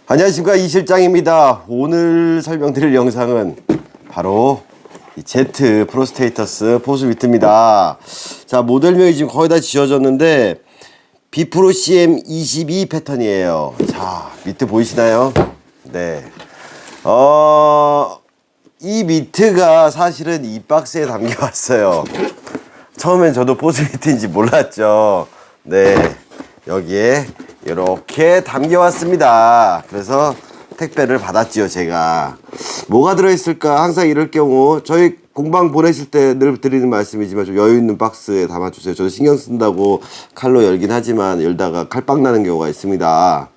안녕하십니까, 이 실장입니다. 오늘 설명드릴 영상은 바로 이 Z 프로스테이터스 포수 미트입니다. 자, 모델명이 지금 거의 다 지어졌는데 비프로 CM22 패턴이에요. 자, 미트 보이시나요? 네. 이 미트가 사실은 이 박스에 담겨왔어요. 처음엔 저도 포수 미트인지 몰랐죠. 네. 여기에 이렇게 담겨왔습니다. 그래서 택배를 받았지요, 제가. 뭐가 들어있을까? 항상 이럴 경우 저희 공방 보내실 때 늘 드리는 말씀이지만 좀 여유 있는 박스에 담아주세요. 저도 신경 쓴다고 칼로 열긴 하지만 열다가 칼빵 나는 경우가 있습니다.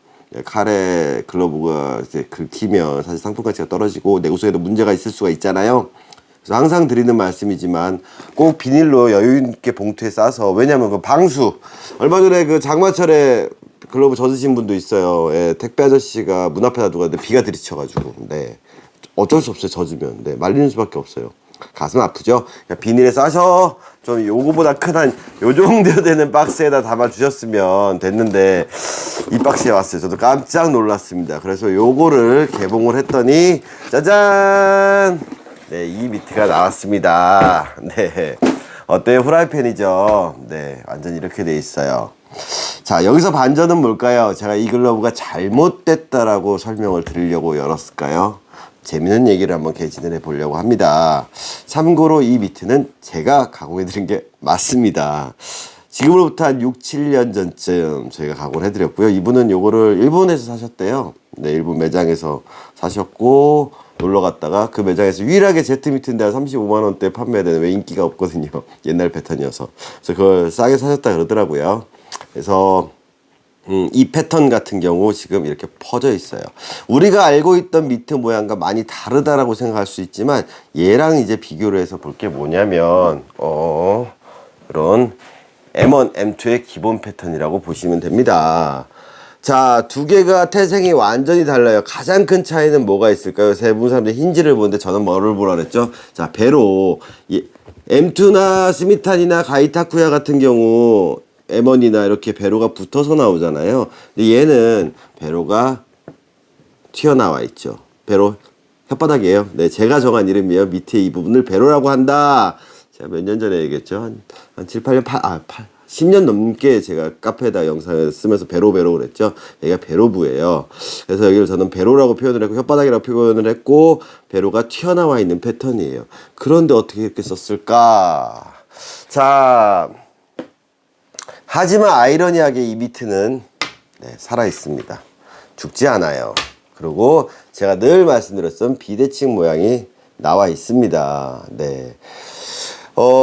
칼에 글러브가 이제 긁히면 사실 상품 가치가 떨어지고 내구성에도 문제가 있을 수가 있잖아요. 그래서 항상 드리는 말씀이지만 꼭 비닐로 여유 있게 봉투에 싸서, 왜냐면 그 방수, 얼마 전에 그 장마철에 글러브 젖으신 분도 있어요. 예, 택배 아저씨가 문 앞에다 두고 갔는데 비가 들이쳐가지고, 네, 어쩔 수 없어요. 젖으면. 네, 말리는 수밖에 없어요. 가슴 아프죠? 비닐에 싸서 좀 요거보다 큰 한 요 정도 되는 박스에다 담아 주셨으면 됐는데 이 박스에 왔어요. 저도 깜짝 놀랐습니다. 그래서 요거를 개봉을 했더니 짜잔! 네, 이 미트가 나왔습니다. 네, 어때요? 후라이팬이죠? 네, 완전 이렇게 돼 있어요. 자, 여기서 반전은 뭘까요? 제가 이 글러브가 잘못됐다라고 설명을 드리려고 열었을까요? 재밌는 얘기를 한번 개진을 해보려고 합니다. 참고로 이 미트는 제가 가공해드린 게 맞습니다. 지금으로부터 한 6, 7년 전쯤 저희가 가공을 해드렸고요. 이분은 요거를 일본에서 사셨대요. 네, 일본 매장에서 사셨고 놀러 갔다가 그 매장에서 유일하게 Z 미트인데 한 35만원대 판매되는, 왜 인기가 없거든요. 옛날 패턴이어서. 그래서 그걸 싸게 사셨다 그러더라고요. 그래서 이 패턴 같은 경우 지금 이렇게 퍼져 있어요. 우리가 알고 있던 미트 모양과 많이 다르다라고 생각할 수 있지만 얘랑 이제 비교를 해서 볼 게 뭐냐면 이런 M1, M2의 기본 패턴이라고 보시면 됩니다. 자, 두 개가 태생이 완전히 달라요. 가장 큰 차이는 뭐가 있을까요? 대부분 사람들이 힌지를 보는데 저는 뭐를 보라 그랬죠? 자, 배로 M2나 스미탄이나 가이타쿠야 같은 경우 M1이나 이렇게 배로가 붙어서 나오잖아요. 근데 얘는 배로가 튀어나와 있죠. 배로 혓바닥이에요. 네, 제가 정한 이름이에요. 밑에 이 부분을 배로라고 한다. 제가 몇 년 전에 얘기했죠. 한 7, 8년, 10년 넘게 제가 카페에다 영상을 쓰면서 배로 그랬죠. 여기가 배로부예요. 그래서 여기를 저는 배로라고 표현을 했고 혓바닥이라고 표현을 했고 배로가 튀어나와 있는 패턴이에요. 그런데 어떻게 이렇게 썼을까? 자, 하지만 아이러니하게 이 미트는 살아 있습니다. 죽지 않아요. 그리고 제가 늘 말씀드렸던 비대칭 모양이 나와 있습니다. 네.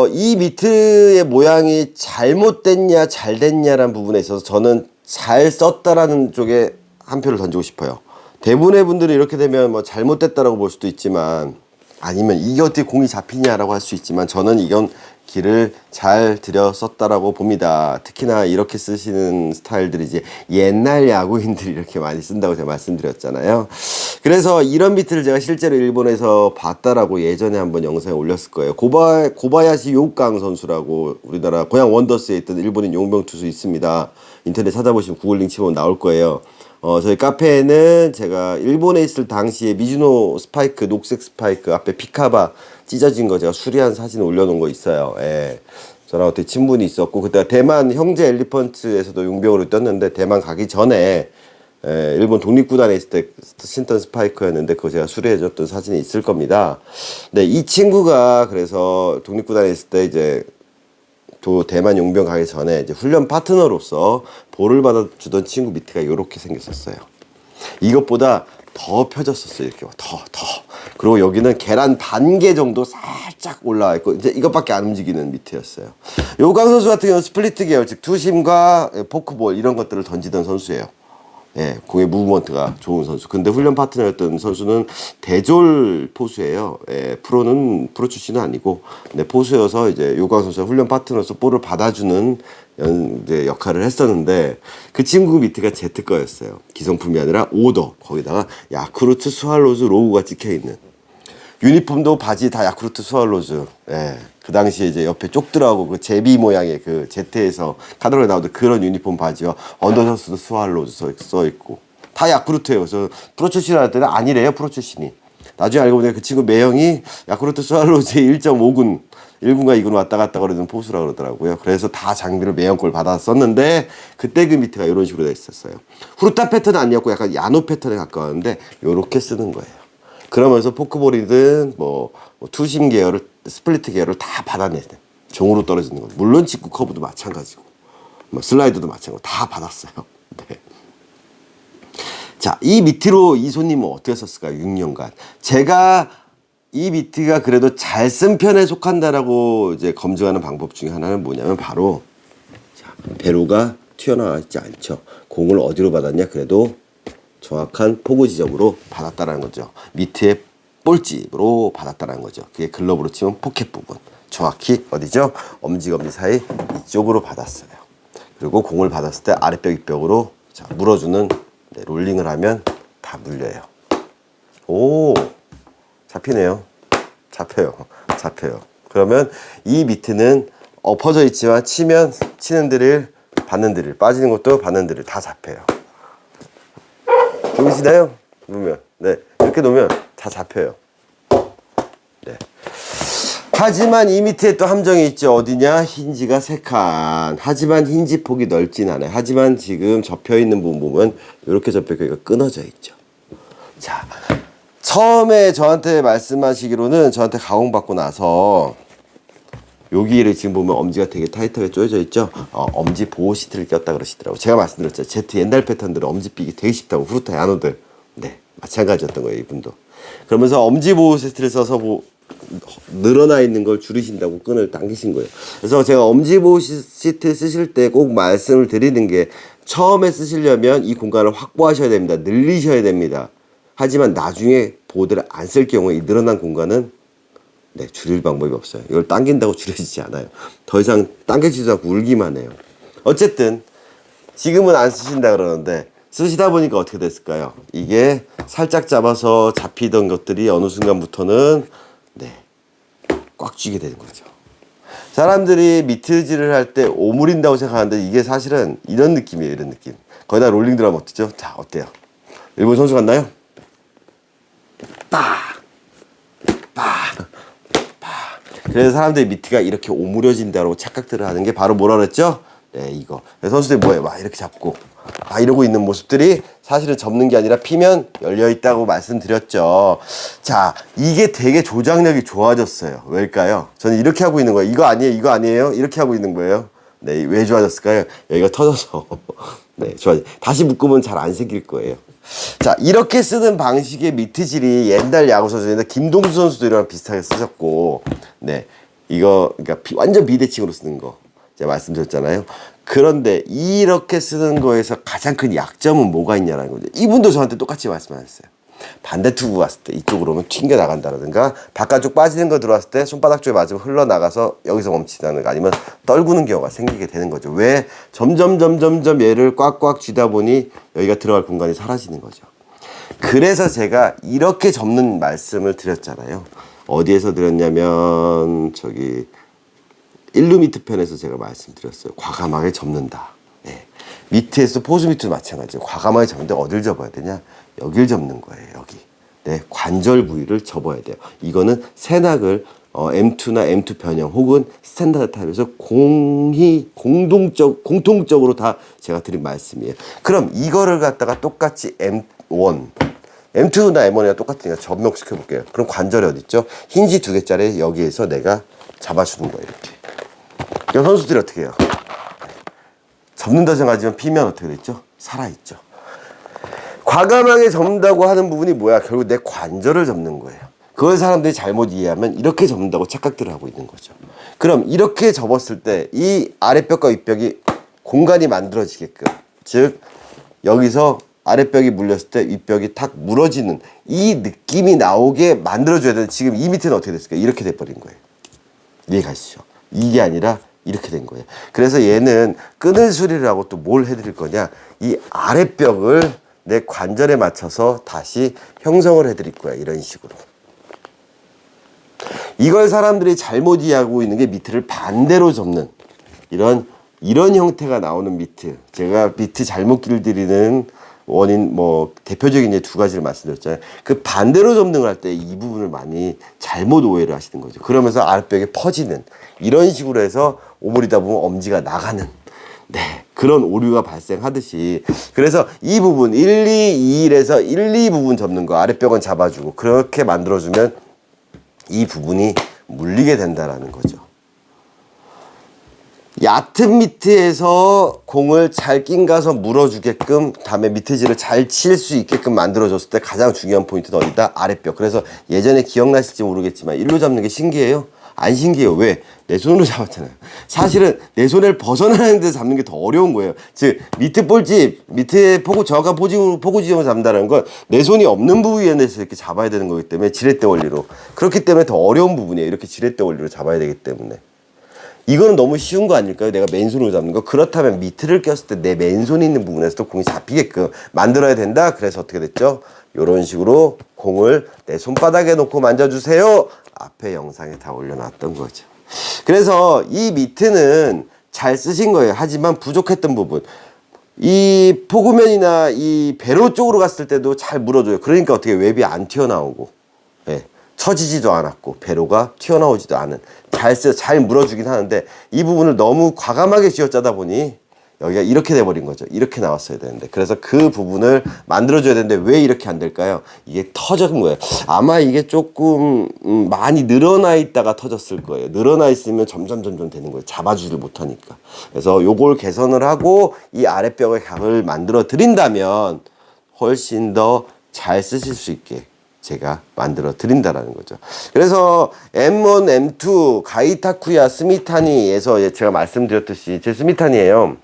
이 미트의 모양이 잘못됐냐 잘 됐냐라는 부분에 있어서 저는 잘 썼다라는 쪽에 한 표를 던지고 싶어요. 대부분의 분들이 이렇게 되면 뭐 잘못됐다라고 볼 수도 있지만, 아니면 이게 어떻게 공이 잡히냐라고 할 수 있지만, 저는 이건 길을 잘 들여 썼다라고 봅니다. 특히나 이렇게 쓰시는 스타일들이 이제 옛날 야구인들이 이렇게 많이 쓴다고 제가 말씀드렸잖아요. 그래서 이런 미트를 제가 실제로 일본에서 봤다라고 예전에 한번 영상에 올렸을 거예요. 고바야시 요강 선수라고 우리나라 고양 원더스에 있던 일본인 용병 투수 있습니다. 인터넷 찾아보시면 구글 링크 치면 나올 거예요. 저희 카페에는 제가 일본에 있을 당시에 미즈노 스파이크, 녹색 스파이크 앞에 피카바 찢어진 거 제가 수리한 사진 올려놓은 거 있어요. 예. 저랑 어떻게 친분이 있었고, 그때 대만 형제 엘리펀트에서도 용병으로 뛰었는데, 대만 가기 전에 일본 독립구단에 있을 때 신던 스파이크였는데 그거 제가 수리해줬던 사진이 있을 겁니다. 네, 이 친구가 그래서 독립구단에 있을 때 이제 대만 용병 가기 전에 이제 훈련 파트너로서 볼을 받아주던 친구 미트가 이렇게 생겼었어요. 이것보다 더 펴졌었어요. 이렇게 더. 그리고 여기는 계란 반 개 정도 살짝 올라와 있고, 이제 이것밖에 안 움직이는 미트였어요. 요강 선수 같은 경우는 스플리트 계열, 즉 투심과 포크볼 이런 것들을 던지던 선수예요. 예, 공의 무브먼트가 좋은 선수. 근데 훈련 파트너였던 선수는 대졸 포수예요. 예, 프로 출신은 아니고, 근데 포수여서 이제 요강 선수가 훈련 파트너로서 볼을 받아주는 이제 역할을 했었는데, 그 친구 미트가 Z 거였어요. 기성품이 아니라 오더. 거기다가 야쿠르트 스왈로즈 로고가 찍혀 있는. 유니폼도 바지 다 야쿠르트 스왈로즈. 예. 그 당시에 이제 옆에 쪽 들어가고 그 제비 모양의 그 Z에서 카드로에 나오던 그런 유니폼 바지와 언더셔츠도 스왈로즈 써 있고. 다 야쿠르트예요. 그래서 프로 출신을 할 때는 아니래요, 프로 출신이. 나중에 알고 보니까 그 친구 매형이 야쿠르트 스와로즈의 1.5군 1군과 2군 왔다 갔다 거리는 포수라 그러더라고요. 그래서 다 장비를 매형골 받았었는데 그때 그 밑에가 이런 식으로 돼 있었어요. 후르타 패턴은 아니었고 약간 야노 패턴에 가까웠는데 요렇게 쓰는 거예요. 그러면서 포크볼이든 뭐 투심 계열을 스플리트 계열을 다 받아내는 종으로 떨어지는 거. 물론 직구 커브도 마찬가지고 뭐 슬라이드도 마찬가지고 다 받았어요. 네. 자, 이 미트로 이 손님은 어떻게 썼을까요? 6년간. 제가 이 미트가 그래도 잘 쓴 편에 속한다라고 이제 검증하는 방법 중에 하나는 뭐냐면 바로 자, 배로가 튀어나와 있지 않죠. 공을 어디로 받았냐? 그래도 정확한 포구 지점으로 받았다라는 거죠. 미트의 볼집으로 받았다라는 거죠. 그게 글러브로 치면 포켓 부분. 정확히 어디죠? 엄지검지 사이 이쪽으로 받았어요. 그리고 공을 받았을 때 아랫벽 윗벽으로 자, 물어주는 네, 롤링을 하면 다 물려요. 오, 잡히네요. 잡혀요. 그러면 이 미트는 엎어져 있지만 치면 치는 드릴, 받는 드릴, 빠지는 것도 받는 드릴 다 잡혀요. 보이시나요? 놓으면. 네, 이렇게 놓으면 다 잡혀요. 네. 하지만 이 밑에 또 함정이 있죠. 어디냐? 힌지가 3칸. 하지만 힌지 폭이 넓진 않아요. 하지만 지금 접혀있는 부분 보면 이렇게 접혀있고 끊어져 있죠. 자, 처음에 저한테 말씀하시기로는 저한테 가공받고 나서 여기를 지금 보면 엄지가 되게 타이트하게 조여져 있죠. 엄지 보호 시트를 꼈다 그러시더라고요. 제가 말씀드렸죠. 제트 옛날 패턴들은 엄지 삐기 되게 쉽다고. 후르타 야노들. 네, 마찬가지였던 거예요. 이분도. 그러면서 엄지 보호 시트를 써서 늘어나 있는 걸 줄이신다고 끈을 당기신 거예요. 그래서 제가 엄지보호 시트 쓰실 때 꼭 말씀을 드리는 게 처음에 쓰시려면 이 공간을 확보하셔야 됩니다. 늘리셔야 됩니다. 하지만 나중에 보호대를 안 쓸 경우에 이 늘어난 공간은 네, 줄일 방법이 없어요. 이걸 당긴다고 줄여지지 않아요. 더 이상 당겨지지 않고 울기만 해요. 어쨌든 지금은 안 쓰신다 그러는데 쓰시다 보니까 어떻게 됐을까요? 이게 살짝 잡아서 잡히던 것들이 어느 순간부터는 네, 꽉 쥐게 되는 거죠. 사람들이 미트질을 할 때 오므린다고 생각하는데 이게 사실은 이런 느낌이에요. 이런 느낌. 거기다 롤링 들어가면 어떻죠? 자, 어때요? 일본 선수 같나요? 빠! 그래서 사람들이 미트가 이렇게 오므려진다고 착각들을 하는 게 바로 뭐라 그랬죠? 네, 이거. 선수들이 뭐예요? 막 이렇게 잡고 이러고 있는 모습들이 사실은 접는 게 아니라 피면 열려있다고 말씀드렸죠. 자, 이게 되게 조작력이 좋아졌어요. 왜일까요? 저는 이렇게 하고 있는 거예요. 이거 아니에요? 이렇게 하고 있는 거예요. 네, 왜 좋아졌을까요? 여기가 터져서. 네, 다시 묶으면 잘 안 생길 거예요. 자, 이렇게 쓰는 방식의 미트질이 옛날 야구 선수인데 김동수 선수도 이랑 비슷하게 쓰셨고, 네, 이거 그러니까 완전 비대칭으로 쓰는 거 제가 말씀드렸잖아요. 그런데 이렇게 쓰는 거에서 가장 큰 약점은 뭐가 있냐는 거죠. 이분도 저한테 똑같이 말씀하셨어요. 반대 투구 갔을 때 이쪽으로 오면 튕겨 나간다든가 바깥쪽 빠지는 거 들어왔을 때 손바닥 쪽에 맞으면 흘러나가서 여기서 멈추다든가 아니면 떨구는 경우가 생기게 되는 거죠. 왜? 점점 얘를 꽉꽉 쥐다 보니 여기가 들어갈 공간이 사라지는 거죠. 그래서 제가 이렇게 접는 말씀을 드렸잖아요. 어디에서 드렸냐면 저기 일루미트 편에서 제가 말씀드렸어요. 과감하게 접는다. 네. 미트에서 포수 미트도 마찬가지예요. 과감하게 접는데 어딜 접어야 되냐? 여길 접는 거예요. 여기. 네, 관절 부위를 접어야 돼요. 이거는 세낙을 M2나 M2 변형 혹은 스탠다드 타입에서 공통적으로 다 제가 드린 말씀이에요. 그럼 이거를 갖다가 똑같이 M1, M2나 M1이랑 똑같으니까 접목시켜 볼게요. 그럼 관절이 어디 있죠? 힌지 2개짜리 여기에서 내가 잡아주는 거예요. 이렇게. 선수들이 어떻게 해요? 접는다 생각하지만 피면 어떻게 됐죠? 살아있죠. 과감하게 접는다고 하는 부분이 뭐야? 결국 내 관절을 접는 거예요. 그걸 사람들이 잘못 이해하면 이렇게 접는다고 착각들을 하고 있는 거죠. 그럼 이렇게 접었을 때 이 아랫벽과 윗벽이 공간이 만들어지게끔, 즉 여기서 아랫벽이 물렸을 때 윗벽이 탁 물어지는 이 느낌이 나오게 만들어줘야 되는데 지금 이 밑에는 어떻게 됐을까요? 이렇게 돼버린 거예요. 이해가시죠? 이게 아니라 이렇게 된 거예요. 그래서 얘는 끈을 수리를 하고 또 뭘 해드릴 거냐? 이 아랫벽을 내 관절에 맞춰서 다시 형성을 해드릴 거야. 이런 식으로. 이걸 사람들이 잘못 이해하고 있는 게 미트를 반대로 접는 이런 형태가 나오는 미트. 제가 미트 잘못 길들이는 원인 뭐 대표적인 이제 두 가지를 말씀드렸잖아요. 그 반대로 접는 할 때 이 부분을 많이 잘못 오해를 하시는 거죠. 그러면서 아랫벽에 퍼지는 이런 식으로 해서 오므리다 보면 엄지가 나가는 네, 그런 오류가 발생하듯이 그래서 이 부분 1, 2, 2에서 1, 2 부분 접는 거 아랫벽은 잡아주고 그렇게 만들어주면 이 부분이 물리게 된다라는 거죠. 얕은 미트에서 공을 잘 낑가서 물어주게끔 다음에 미트질을 잘 칠 수 있게끔 만들어줬을 때 가장 중요한 포인트는 어디다? 아랫벽. 그래서 예전에 기억나실지 모르겠지만 일로 잡는 게 신기해요? 안 신기해요. 왜? 내 손으로 잡았잖아요. 사실은 내 손을 벗어나는 데서 잡는 게 더 어려운 거예요. 즉 미트 볼집, 밑에 정확한 포구 지점을 잡는다는 건 내 손이 없는 부위에서 이렇게 잡아야 되는 거기 때문에 지렛대 원리로. 그렇기 때문에 더 어려운 부분이에요. 이렇게 지렛대 원리로 잡아야 되기 때문에. 이거는 너무 쉬운 거 아닐까요? 내가 맨손으로 잡는 거. 그렇다면 미트를 꼈을 때 내 맨손이 있는 부분에서도 공이 잡히게끔 만들어야 된다. 그래서 어떻게 됐죠? 이런 식으로 공을 내 손바닥에 놓고 만져주세요. 앞에 영상에 다 올려놨던 거죠. 그래서 이 미트는 잘 쓰신 거예요. 하지만 부족했던 부분. 이 포구면이나 이 배로 쪽으로 갔을 때도 잘 물어줘요. 그러니까 어떻게 웹이 안 튀어나오고. 예. 처지지도 않았고 배로가 튀어나오지도 않은 잘 물어주긴 하는데 이 부분을 너무 과감하게 쥐어짜다 보니 여기가 이렇게 돼버린 거죠. 이렇게 나왔어야 되는데 그래서 그 부분을 만들어줘야 되는데 왜 이렇게 안 될까요? 이게 터진 거예요. 아마 이게 조금 많이 늘어나 있다가 터졌을 거예요. 늘어나 있으면 점점 되는 거예요. 잡아주질 못하니까. 그래서 요걸 개선을 하고 이 아랫벽의 각을 만들어 드린다면 훨씬 더 잘 쓰실 수 있게 제가 만들어 드린다라는 거죠. 그래서 M1, M2, 가이타쿠야, 스미타니에서 제가 말씀드렸듯이 제 스미타니예요.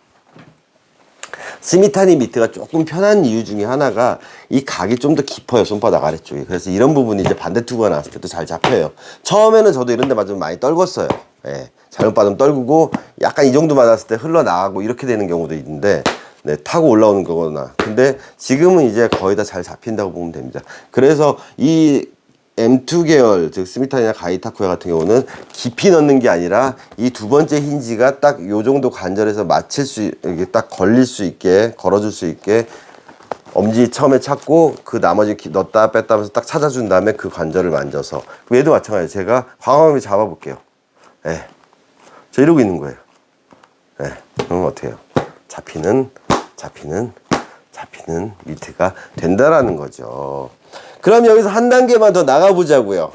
스미타니 미트가 조금 편한 이유 중에 하나가 이 각이 좀 더 깊어요. 손바닥 아래쪽에. 그래서 이런 부분이 이제 반대 투구가 나왔을 때도 잘 잡혀요. 처음에는 저도 이런 데 맞으면 많이 떨궜어요. 예. 잘못 받으면 떨구고 약간 이 정도 맞았을 때 흘러나가고 이렇게 되는 경우도 있는데 네, 타고 올라오는 거거나. 근데 지금은 이제 거의 다 잘 잡힌다고 보면 됩니다. 그래서 이 M2 계열, 즉 스미타니나 가이타쿠야 같은 경우는 깊이 넣는 게 아니라 이 두 번째 힌지가 딱 요 정도 관절에서 맞출 수, 이게 딱 걸릴 수 있게, 걸어줄 수 있게 엄지 처음에 찾고 그 나머지 넣었다 뺐다 하면서 딱 찾아준 다음에 그 관절을 만져서. 얘도 마찬가지예요. 제가 과감하게 잡아볼게요. 예. 저 이러고 있는 거예요. 예. 그럼 어떻게 해요? 잡히는 미트가 된다라는 거죠. 그럼 여기서 한 단계만 더 나가보자고요.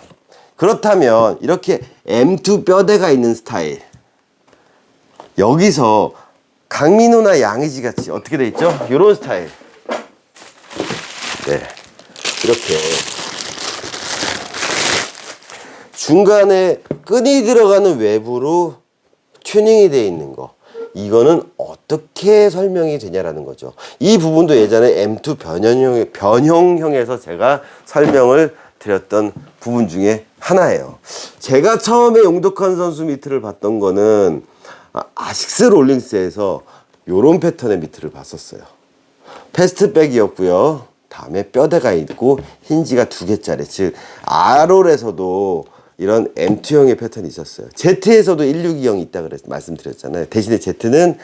그렇다면 이렇게 M2 뼈대가 있는 스타일 여기서 강민호나 양의지 같이 어떻게 돼 있죠? 요런 스타일 네 이렇게 중간에 끈이 들어가는 외부로 튜닝이 되어 있는 거 이거는 어떻게 설명이 되냐라는 거죠. 이 부분도 예전에 M2 변형형에서 제가 설명을 드렸던 부분 중에 하나예요. 제가 처음에 용덕환 선수 미트를 봤던 거는 아식스 롤링스에서 요런 패턴의 미트를 봤었어요. 패스트백이었고요. 다음에 뼈대가 있고 힌지가 2개짜리 즉 R롤에서도 이런 M2형의 패턴이 있었어요. Z에서도 162형이 있다 말씀드렸잖아요. 대신에 Z는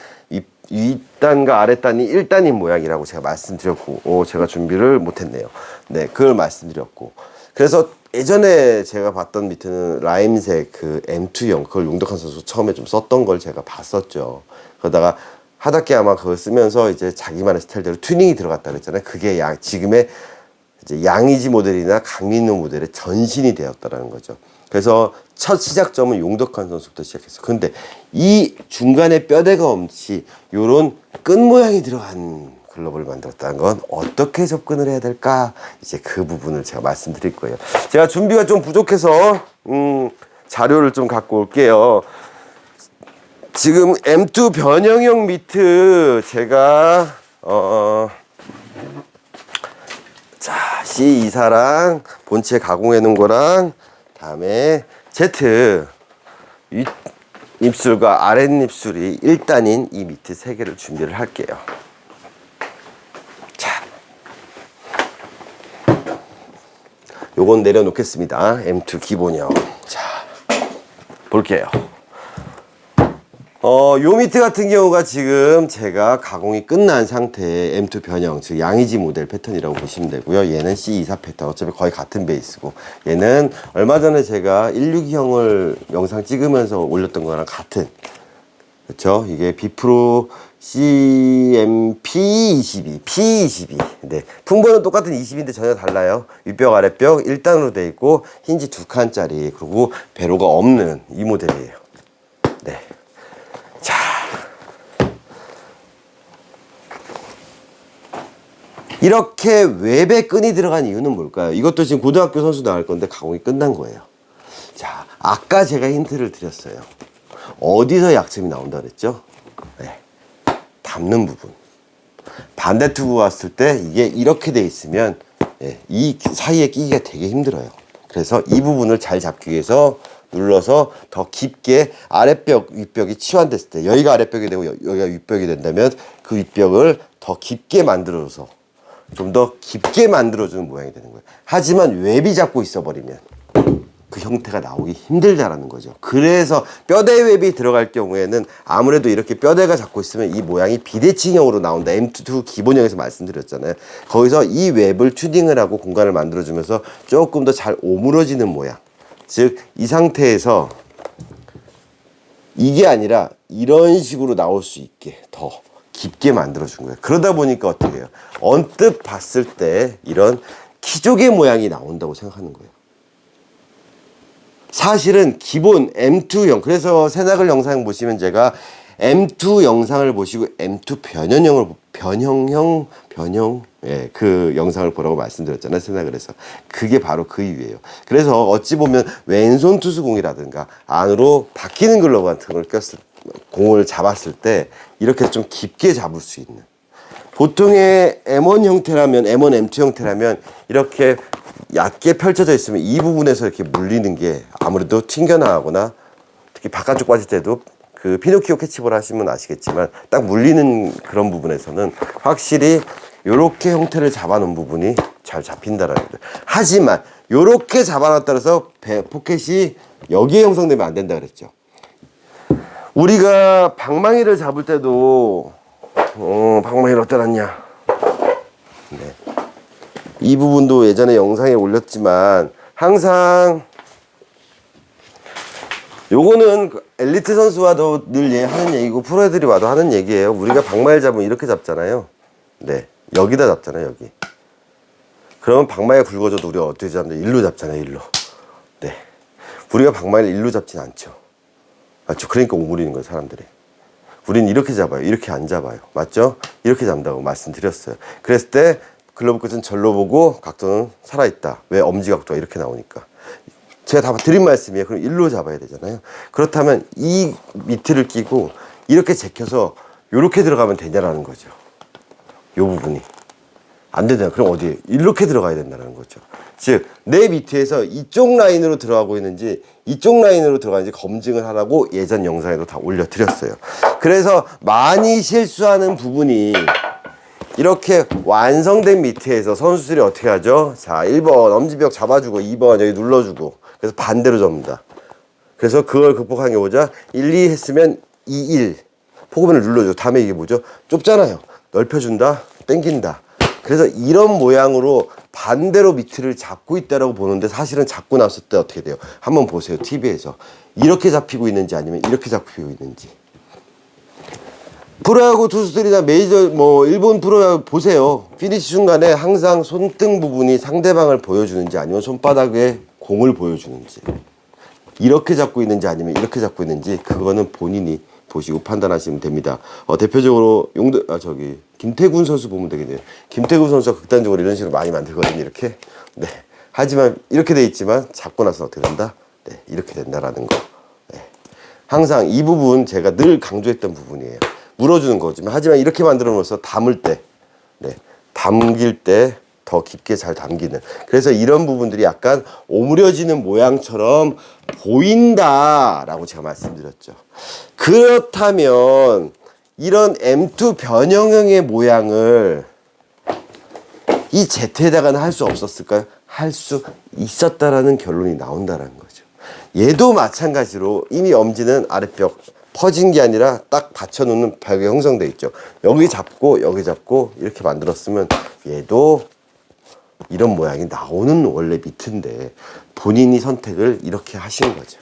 윗단과 아랫단이 1단인 모양이라고 제가 말씀드렸고, 제가 준비를 못했네요. 네, 그걸 말씀드렸고. 그래서 예전에 제가 봤던 미트는 라임색 그 M2형, 그걸 용덕환 선수 처음에 좀 썼던 걸 제가 봤었죠. 그러다가 하다께 아마 그걸 쓰면서 이제 자기만의 스타일대로 튜닝이 들어갔다 그랬잖아요. 그게 지금의 이제 양의지 모델이나 강민호 모델의 전신이 되었다라는 거죠. 그래서 첫 시작점은 용덕환 선수부터 시작했어요. 근데 이 중간에 뼈대가 없이 요런 끈 모양이 들어간 글러브를 만들었다는 건 어떻게 접근을 해야 될까? 이제 그 부분을 제가 말씀드릴 거예요. 제가 준비가 좀 부족해서 자료를 좀 갖고 올게요. 지금 M2 변형형 미트 제가 자 C24랑 본체 가공해 놓은 거랑 다음에 Z 입술과 아랫입술이 1단인 이 미트 3개를 준비를 할게요. 자, 요건 내려놓겠습니다. M2 기본형. 자, 볼게요. 요 밑에 같은 경우가 지금 제가 가공이 끝난 상태의 M2 변형, 즉 양이지 모델 패턴이라고 보시면 되고요. 얘는 C24 패턴, 어차피 거의 같은 베이스고, 얘는 얼마 전에 제가 162형을 영상 찍으면서 올렸던 거랑 같은, 그렇죠? 이게 비프로 CMP22, P22. 네, 풍부는 똑같은 20인데 전혀 달라요. 윗벽, 아랫벽 1단으로 돼 있고 힌지 2칸짜리, 그리고 배로가 없는 이 모델이에요. 네. 자, 이렇게 웹에 끈이 들어간 이유는 뭘까요? 이것도 지금 고등학교 선수 나갈 건데 가공이 끝난 거예요. 자, 아까 제가 힌트를 드렸어요. 어디서 약점이 나온다 그랬죠? 네. 담는 부분. 반대 투구 왔을 때 이게 이렇게 돼 있으면, 예, 이 사이에 끼기가 되게 힘들어요. 그래서 이 부분을 잘 잡기 위해서 눌러서 더 깊게 아랫벽, 윗벽이 치환됐을 때, 여기가 아랫벽이 되고 여기가 윗벽이 된다면 그 윗벽을 더 깊게 만들어서 좀 더 깊게 만들어주는 모양이 되는 거예요. 하지만 웹이 잡고 있어버리면 그 형태가 나오기 힘들다라는 거죠. 그래서 뼈대 웹이 들어갈 경우에는 아무래도 이렇게 뼈대가 잡고 있으면 이 모양이 비대칭형으로 나온다. M2 기본형에서 말씀드렸잖아요. 거기서 이 웹을 튜닝을 하고 공간을 만들어주면서 조금 더 잘 오므러지는 모양. 즉, 이 상태에서 이게 아니라 이런 식으로 나올 수 있게 더 깊게 만들어준 거예요. 그러다 보니까 어떻게 해요? 언뜻 봤을 때 이런 키조개 모양이 나온다고 생각하는 거예요. 사실은 기본 M2형, 그래서 새나글 영상 보시면 제가 M2 영상을 보시고 M2 변형, 예, 그 영상을 보라고 말씀드렸잖아요. 새나글에서. 그게 바로 그 이유예요. 그래서 어찌 보면 왼손 투수공이라든가 안으로 박히는 글러브 같은 걸 꼈을, 공을 잡았을 때 이렇게 좀 깊게 잡을 수 있는. 보통의 M1 형태라면, M1, M2 형태라면 이렇게 얕게 펼쳐져 있으면 이 부분에서 이렇게 물리는 게 아무래도 튕겨나가거나, 특히 바깥쪽 빠질 때도 그 피노키오 캐치볼 하시면 아시겠지만 딱 물리는 그런 부분에서는 확실히 요렇게 형태를 잡아놓은 부분이 잘 잡힌다라는 거죠. 하지만 요렇게 잡아놨다 해서 포켓이 여기에 형성되면 안 된다 그랬죠. 우리가 방망이를 잡을 때도 방망이를 어디다 놨냐. 네. 이 부분도 예전에 영상에 올렸지만 항상 요거는 엘리트 선수와도 늘 하는 얘기고 프로 애들이 와도 하는 얘기예요. 우리가 방망이를 잡으면 이렇게 잡잖아요. 네, 여기다 잡잖아요. 여기. 그러면 방망이가 굵어져도 우리가 어떻게 잡냐? 일로 잡잖아요. 일로. 네, 우리가 방망이를 일로 잡진 않죠. 맞죠? 그러니까 오므리는 거예요, 사람들이. 우리는 이렇게 잡아요. 이렇게 안 잡아요. 맞죠? 이렇게 잡는다고 말씀드렸어요. 그랬을 때 글러브 끝은 절로 보고 각도는 살아있다. 왜? 엄지 각도가 이렇게 나오니까. 제가 다 드린 말씀이에요. 그럼 일로 잡아야 되잖아요. 그렇다면 이 밑을 끼고 이렇게 제껴서 이렇게 들어가면 되냐라는 거죠. 요 부분이. 안 된다. 그럼 어디에? 이렇게 들어가야 된다는 거죠. 즉, 내 밑에서 이쪽 라인으로 들어가고 있는지 이쪽 라인으로 들어가는지 검증을 하라고 예전 영상에도 다 올려드렸어요. 그래서 많이 실수하는 부분이 이렇게 완성된 밑에서 선수들이 어떻게 하죠? 자, 1번 엄지벽 잡아주고 2번 여기 눌러주고, 그래서 반대로 접는다. 그래서 그걸 극복하는 게 뭐죠? 1, 2 했으면 2, 1 포그맨을 눌러줘. 다음에 이게 뭐죠? 좁잖아요. 넓혀준다, 당긴다. 그래서 이런 모양으로 반대로 밑을 잡고 있다라고 보는데, 사실은 잡고 났을 때 어떻게 돼요? 한번 보세요. TV에서 이렇게 잡히고 있는지 아니면 이렇게 잡히고 있는지. 프로야구 투수들이나 메이저 일본 프로야구 보세요. 피니시 순간에 항상 손등 부분이 상대방을 보여주는지 아니면 손바닥에 공을 보여주는지, 이렇게 잡고 있는지 아니면 이렇게 잡고 있는지, 그거는 본인이 보시고 판단하시면 됩니다. 대표적으로 김태군 선수 보면 되겠네요. 김태군 선수가 극단적으로 이런 식으로 많이 만들거든요. 이렇게. 네. 하지만 이렇게 돼 있지만 잡고 나서 어떻게 된다? 네. 이렇게 된다라는 거. 네. 항상 이 부분 제가 늘 강조했던 부분이에요. 물어주는 거지만, 하지만 이렇게 만들어 놓아서 담을 때, 네. 담길 때 더 깊게 잘 담기는. 그래서 이런 부분들이 약간 오므려지는 모양처럼 보인다라고 제가 말씀드렸죠. 그렇다면 이런 M2 변형형의 모양을 이 Z에다가는 할 수 없었을까요? 할 수 있었다라는 결론이 나온다라는 거죠. 얘도 마찬가지로 이미 엄지는 아랫벽 퍼진 게 아니라 딱 받쳐놓는 벽이 형성돼 있죠. 여기 잡고 이렇게 만들었으면 얘도 이런 모양이 나오는 원래 미트인데 본인이 선택을 이렇게 하신 거죠.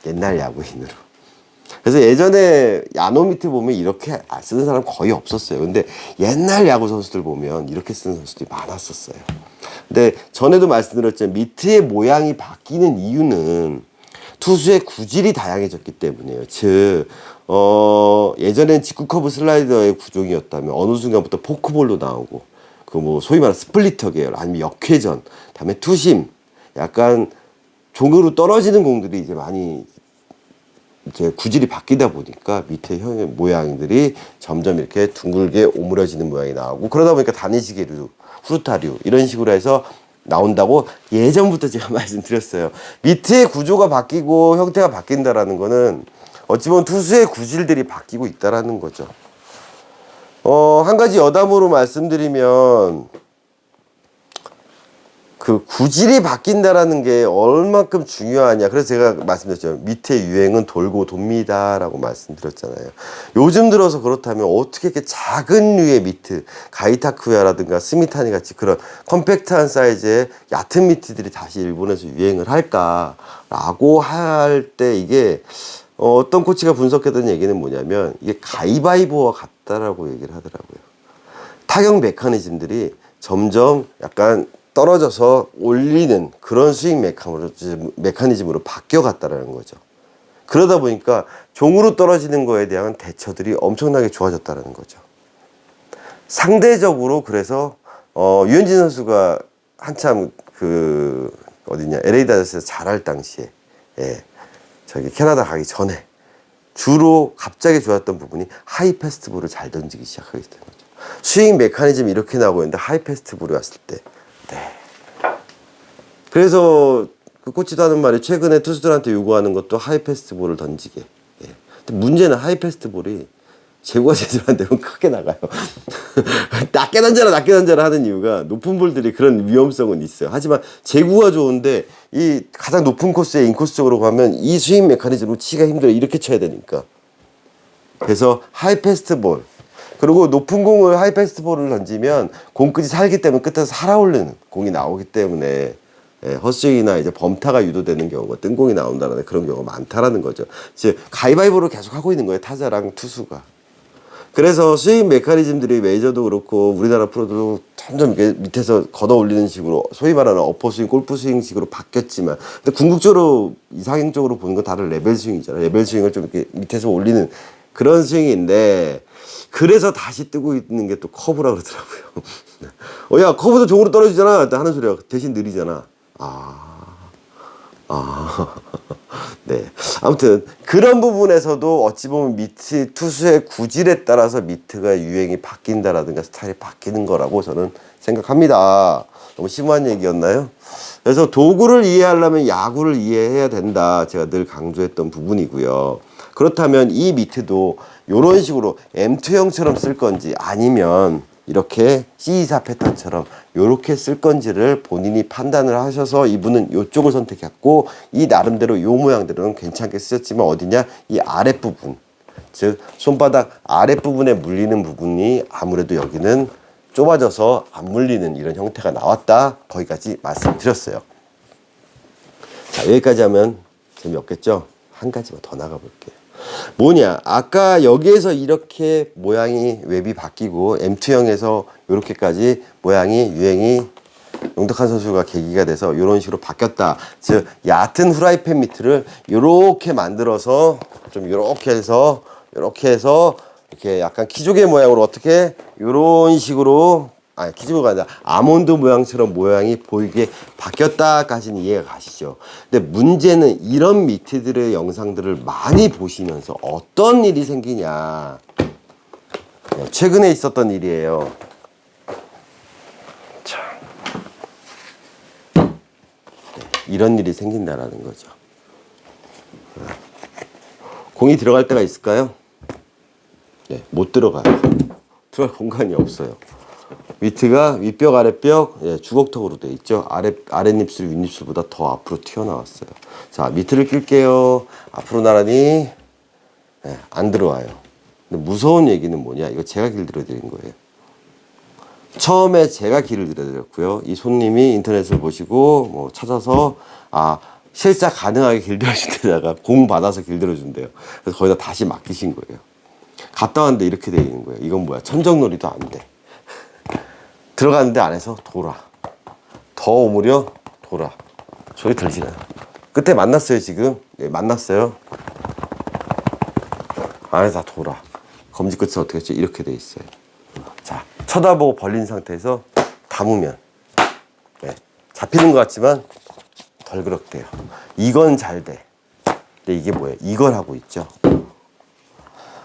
옛날 야구인으로. 그래서 예전에 야노 미트 보면 이렇게 쓰는 사람 거의 없었어요. 근데 옛날 야구 선수들 보면 이렇게 쓰는 선수들이 많았었어요. 근데 전에도 말씀드렸지만 미트의 모양이 바뀌는 이유는 투수의 구질이 다양해졌기 때문이에요. 즉, 예전엔 직구 커브 슬라이더의 구종이었다면 어느 순간부터 포크볼로 나오고, 그 뭐 소위 말하는 스플리터 계열, 아니면 역회전, 다음에 투심, 약간 종으로 떨어지는 공들이 이제 많이 이제 구질이 바뀌다 보니까 밑에 모양들이 점점 이렇게 둥글게 오므려지는 모양이 나오고, 그러다 보니까 다니시계류, 후루타류 이런 식으로 해서 나온다고 예전부터 제가 말씀드렸어요. 미트의 구조가 바뀌고 형태가 바뀐다라는 거는 어찌 보면 투수의 구질들이 바뀌고 있다라는 거죠. 한 가지 여담으로 말씀드리면, 그 구질이 바뀐다라는 게 얼만큼 중요하냐. 그래서 제가 말씀드렸죠. 미트의 유행은 돌고 돕니다라고 말씀드렸잖아요. 요즘 들어서 그렇다면 어떻게 이렇게 작은 류의 미트, 가이타쿠야라든가 스미타니 같이 그런 컴팩트한 사이즈의 얕은 미트들이 다시 일본에서 유행을 할까라고 할 때 이게 어떤 코치가 분석했던 얘기는 뭐냐면 이게 가위바위보와 같다라고 얘기를 하더라고요. 타격 메커니즘들이 점점 약간 떨어져서 올리는 그런 스윙 메커니즘으로 바뀌어갔다라는 거죠. 그러다 보니까 종으로 떨어지는 거에 대한 대처들이 엄청나게 좋아졌다는 거죠. 상대적으로 그래서 유현진 선수가 한참 그 어디냐 LA 다저스에서 잘할 당시에 저기 캐나다 가기 전에 주로 갑자기 좋았던 부분이 하이 패스트볼을 잘 던지기 시작하게 된 거죠. 스윙 메커니즘이 이렇게 나오고 있는데 하이 패스트볼이 왔을 때 네. 그래서 그 코치도 하는 말이 최근에 투수들한테 요구하는 것도 하이 패스트볼을 던지게. 예. 근데 문제는 하이 패스트볼이 제구가 제대로 안 되면 크게 나가요. 낮게 던져라 하는 이유가 높은 볼들이 그런 위험성은 있어요. 하지만 제구가 좋은데 이 가장 높은 코스에 인코스 쪽으로 가면 이 스윙 메커니즘으로 치기가 힘들어요. 이렇게 쳐야 되니까. 그래서 하이 패스트볼. 그리고 높은 공을 하이 패스트볼을 던지면 공끝이 살기 때문에 끝에서 살아오르는 공이 나오기 때문에 헛스윙이나 이제 범타가 유도되는 경우가 뜬 공이 나온다는 그런 경우가 많다라는 거죠. 즉 가위바위보를 계속 하고 있는 거예요. 타자랑 투수가. 그래서 스윙 메커니즘들이 메이저도 그렇고 우리나라 프로도 점점 이렇게 밑에서 걷어 올리는 식으로 소위 말하는 어퍼 스윙, 골프 스윙 식으로 바뀌었지만, 근데 궁극적으로 이상형적으로 보는 건 다른 레벨 스윙이잖아요. 레벨 스윙을 좀 이렇게 밑에서 올리는 그런 스윙인데, 그래서 다시 뜨고 있는 게 또 커브라 그러더라고요. 야, 커브도 종으로 떨어지잖아. 하는 소리야. 대신 느리잖아. 네. 아무튼 그런 부분에서도 어찌 보면 미트 투수의 구질에 따라서 미트가 유행이 바뀐다라든가 스타일이 바뀌는 거라고 저는 생각합니다. 너무 심오한 얘기였나요? 그래서 도구를 이해하려면 야구를 이해해야 된다. 제가 늘 강조했던 부분이고요. 그렇다면 이 미트도 이런 식으로 M2형처럼 쓸 건지 아니면 이렇게 C24 패턴처럼 이렇게 쓸 건지를 본인이 판단을 하셔서 이분은 이쪽을 선택했고, 이 나름대로 요 모양들은 괜찮게 쓰셨지만 어디냐, 이 아랫부분, 즉 손바닥 아랫부분에 물리는 부분이 아무래도 여기는 좁아져서 안 물리는 이런 형태가 나왔다. 거기까지 말씀드렸어요. 자, 여기까지 하면 재미없겠죠? 한 가지만 더 나가볼게요. 뭐냐, 아까 여기에서 이렇게 모양이 웹이 바뀌고 M2형에서 이렇게까지 모양이 유행이 용덕한 선수가 계기가 돼서 이런 식으로 바뀌었다. 즉 얕은 후라이팬 미트를 이렇게 만들어서 좀 이렇게 해서 이렇게 약간 키조개 모양으로 어떻게 이런 식으로, 아니 키조개가 아니라 아몬드 모양처럼 모양이 보이게 바뀌었다까지는 이해가 가시죠. 근데 문제는 이런 미트들의 영상들을 많이 보시면서 어떤 일이 생기냐, 최근에 있었던 일이에요. 자, 이런 일이 생긴다라는 거죠. 공이 들어갈 때가 있을까요? 네, 못 들어가요. 들어갈 공간이 없어요. 미트가 윗벽 아랫벽 주걱턱으로 돼 있죠. 아랫입술 윗입술보다 더 앞으로 튀어나왔어요. 자, 미트를 낄게요. 앞으로 나란히 예, 안 들어와요. 근데 무서운 얘기는 뭐냐? 이거 제가 길들여 드린 거예요. 처음에 제가 길을 들여드렸고요. 이 손님이 인터넷을 보시고 뭐 찾아서 실사 가능하게 길들여준 데다가 공 받아서 길들여준대요. 그래서 거기다 다시 맡기신 거예요. 갔다 왔는데 이렇게 돼 있는 거예요. 이건 뭐야? 천정놀이도 안 돼. 들어갔는데 안에서 돌아. 더 오므려 돌아. 소리 들리나요? 끝에 만났어요 지금. 네, 만났어요. 안에서 다 돌아. 검지 끝은 어떻게 했죠? 이렇게 돼 있어요. 자, 쳐다보고 벌린 상태에서 담으면 잡히는 것 같지만 덜 그렇대요. 이건 잘 돼. 근데 이게 뭐예요? 이걸 하고 있죠.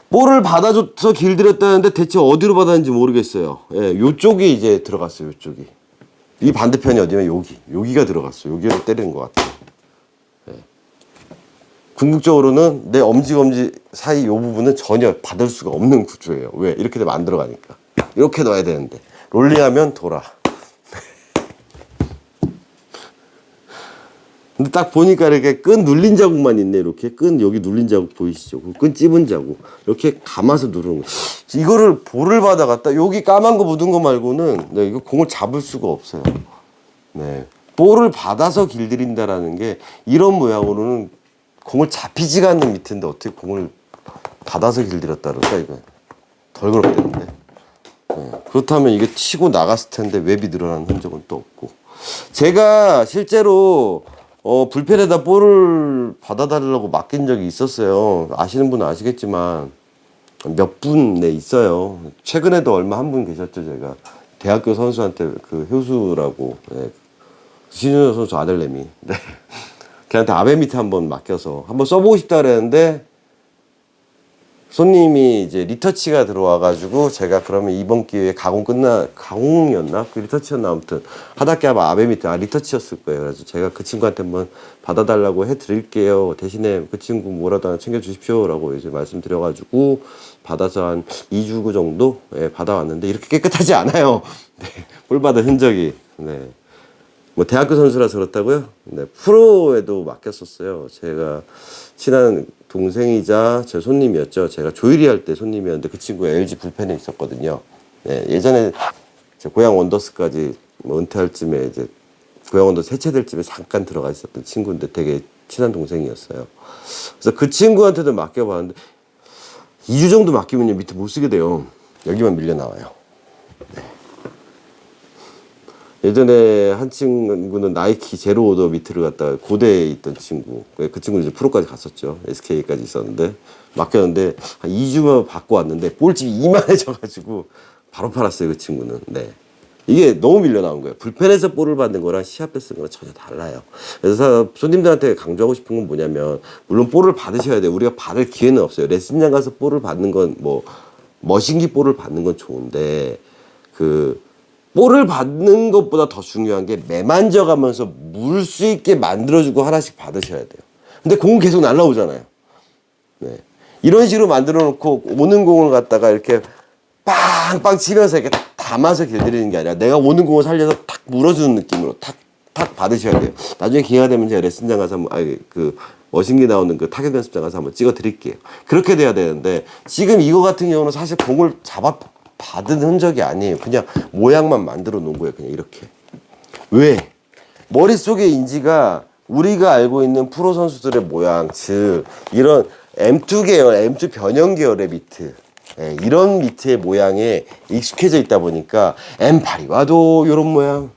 볼을 받아줘서 길들였다는데 대체 어디로 받았는지 모르겠어요. 요쪽이 이제 들어갔어요. 요쪽이. 이 반대편이 어디냐면 여기가 들어갔어요. 여기로 때리는 것 같아요. 궁극적으로는 내 엄지 사이 요 부분은 전혀 받을 수가 없는 구조예요. 왜? 이렇게 되면 안 들어가니까. 이렇게 넣어야 되는데 롤링하면 돌아. 근데 딱 보니까 이렇게 끈 눌린 자국만 있네. 이렇게 끈 여기 눌린 자국 보이시죠? 끈 찝은 자국. 이렇게 감아서 누르는 거. 이거를 볼을 받아갔다. 여기 까만 거 묻은 거 말고는 이거 공을 잡을 수가 없어요. 네, 볼을 받아서 길들인다라는 게 이런 모양으로는 공을 잡히지가 않는 밑인데 어떻게 공을 받아서 길들였다 그럴까? 이거 덜 그렇겠는데. 그렇다면 이게 치고 나갔을 텐데 웹이 늘어나는 흔적은 또 없고. 제가 실제로 불펜에다 볼을 받아달라고 맡긴 적이 있었어요. 아시는 분은 아시겠지만 몇 분에 있어요. 최근에도 얼마 한 분 계셨죠. 제가 대학교 선수한테 그 효수라고 신윤호 선수 아들내미 걔한테 아베미트 한번 맡겨서 한번 써보고 싶다 그랬는데 손님이 이제 리터치가 들어와가지고 제가 그러면 이번 기회에 가공이었나? 그 리터치였나? 아무튼 하다께 아마 아베미트, 리터치였을 거예요. 그래서 제가 그 친구한테 한번 받아달라고 해드릴게요. 대신에 그 친구 뭐라도 하나 챙겨주십시오. 라고 이제 말씀드려가지고 받아서 한 2주 정도 받아왔는데 이렇게 깨끗하지 않아요. 네, 볼 받은 흔적이. 네. 뭐 대학교 선수라서 그렇다고요? 네, 프로에도 맡겼었어요. 제가 친한 동생이자 제 손님이었죠. 제가 조일이 할 때 손님이었는데 그 친구가 LG 불펜에 있었거든요. 네, 예전에 제 고양 원더스까지 뭐 은퇴할 쯤에 이제 고양 원더스 해체될 쯤에 잠깐 들어가 있었던 친구인데 되게 친한 동생이었어요. 그래서 그 친구한테도 맡겨봤는데 2주 정도 맡기면 밑에 못 쓰게 돼요. 여기만 밀려 나와요. 예전에 한 친구는 나이키 제로 오더 미트를 갖다가 고대에 있던 친구. 그 친구는 이제 프로까지 갔었죠. SK까지 있었는데 맡겼는데 한 2주만 받고 왔는데 볼집이 이만해져가지고 바로 팔았어요. 그 친구는. 네. 이게 너무 밀려 나온 거예요. 불펜에서 볼을 받는 거랑 시합 때 쓰는 거랑 전혀 달라요. 그래서 손님들한테 강조하고 싶은 건 뭐냐면 물론 볼을 받으셔야 돼요. 우리가 받을 기회는 없어요. 레슨장 가서 볼을 받는 건 뭐 머신기 볼을 받는 건 좋은데 볼을 받는 것보다 더 중요한 게 매만져가면서 물 수 있게 만들어주고 하나씩 받으셔야 돼요. 근데 공은 계속 날라오잖아요. 네. 이런 식으로 만들어 놓고 오는 공을 갖다가 이렇게 빵빵 치면서 이렇게 담아서 길들이는 게 아니라 내가 오는 공을 살려서 탁 물어주는 느낌으로 탁 받으셔야 돼요. 나중에 기회가 되면 제가 레슨장 가서 한번, 머신기 나오는 그 타격 연습장 가서 한번 찍어 드릴게요. 그렇게 돼야 되는데 지금 이거 같은 경우는 사실 공을 받은 흔적이 아니에요. 그냥 모양만 만들어 놓은 거예요. 그냥 이렇게. 왜? 머릿속의 인지가 우리가 알고 있는 프로 선수들의 모양, 즉 이런 M2 계열, M2 변형 계열의 미트, 이런 미트의 모양에 익숙해져 있다 보니까 M8이 와도 이런 모양,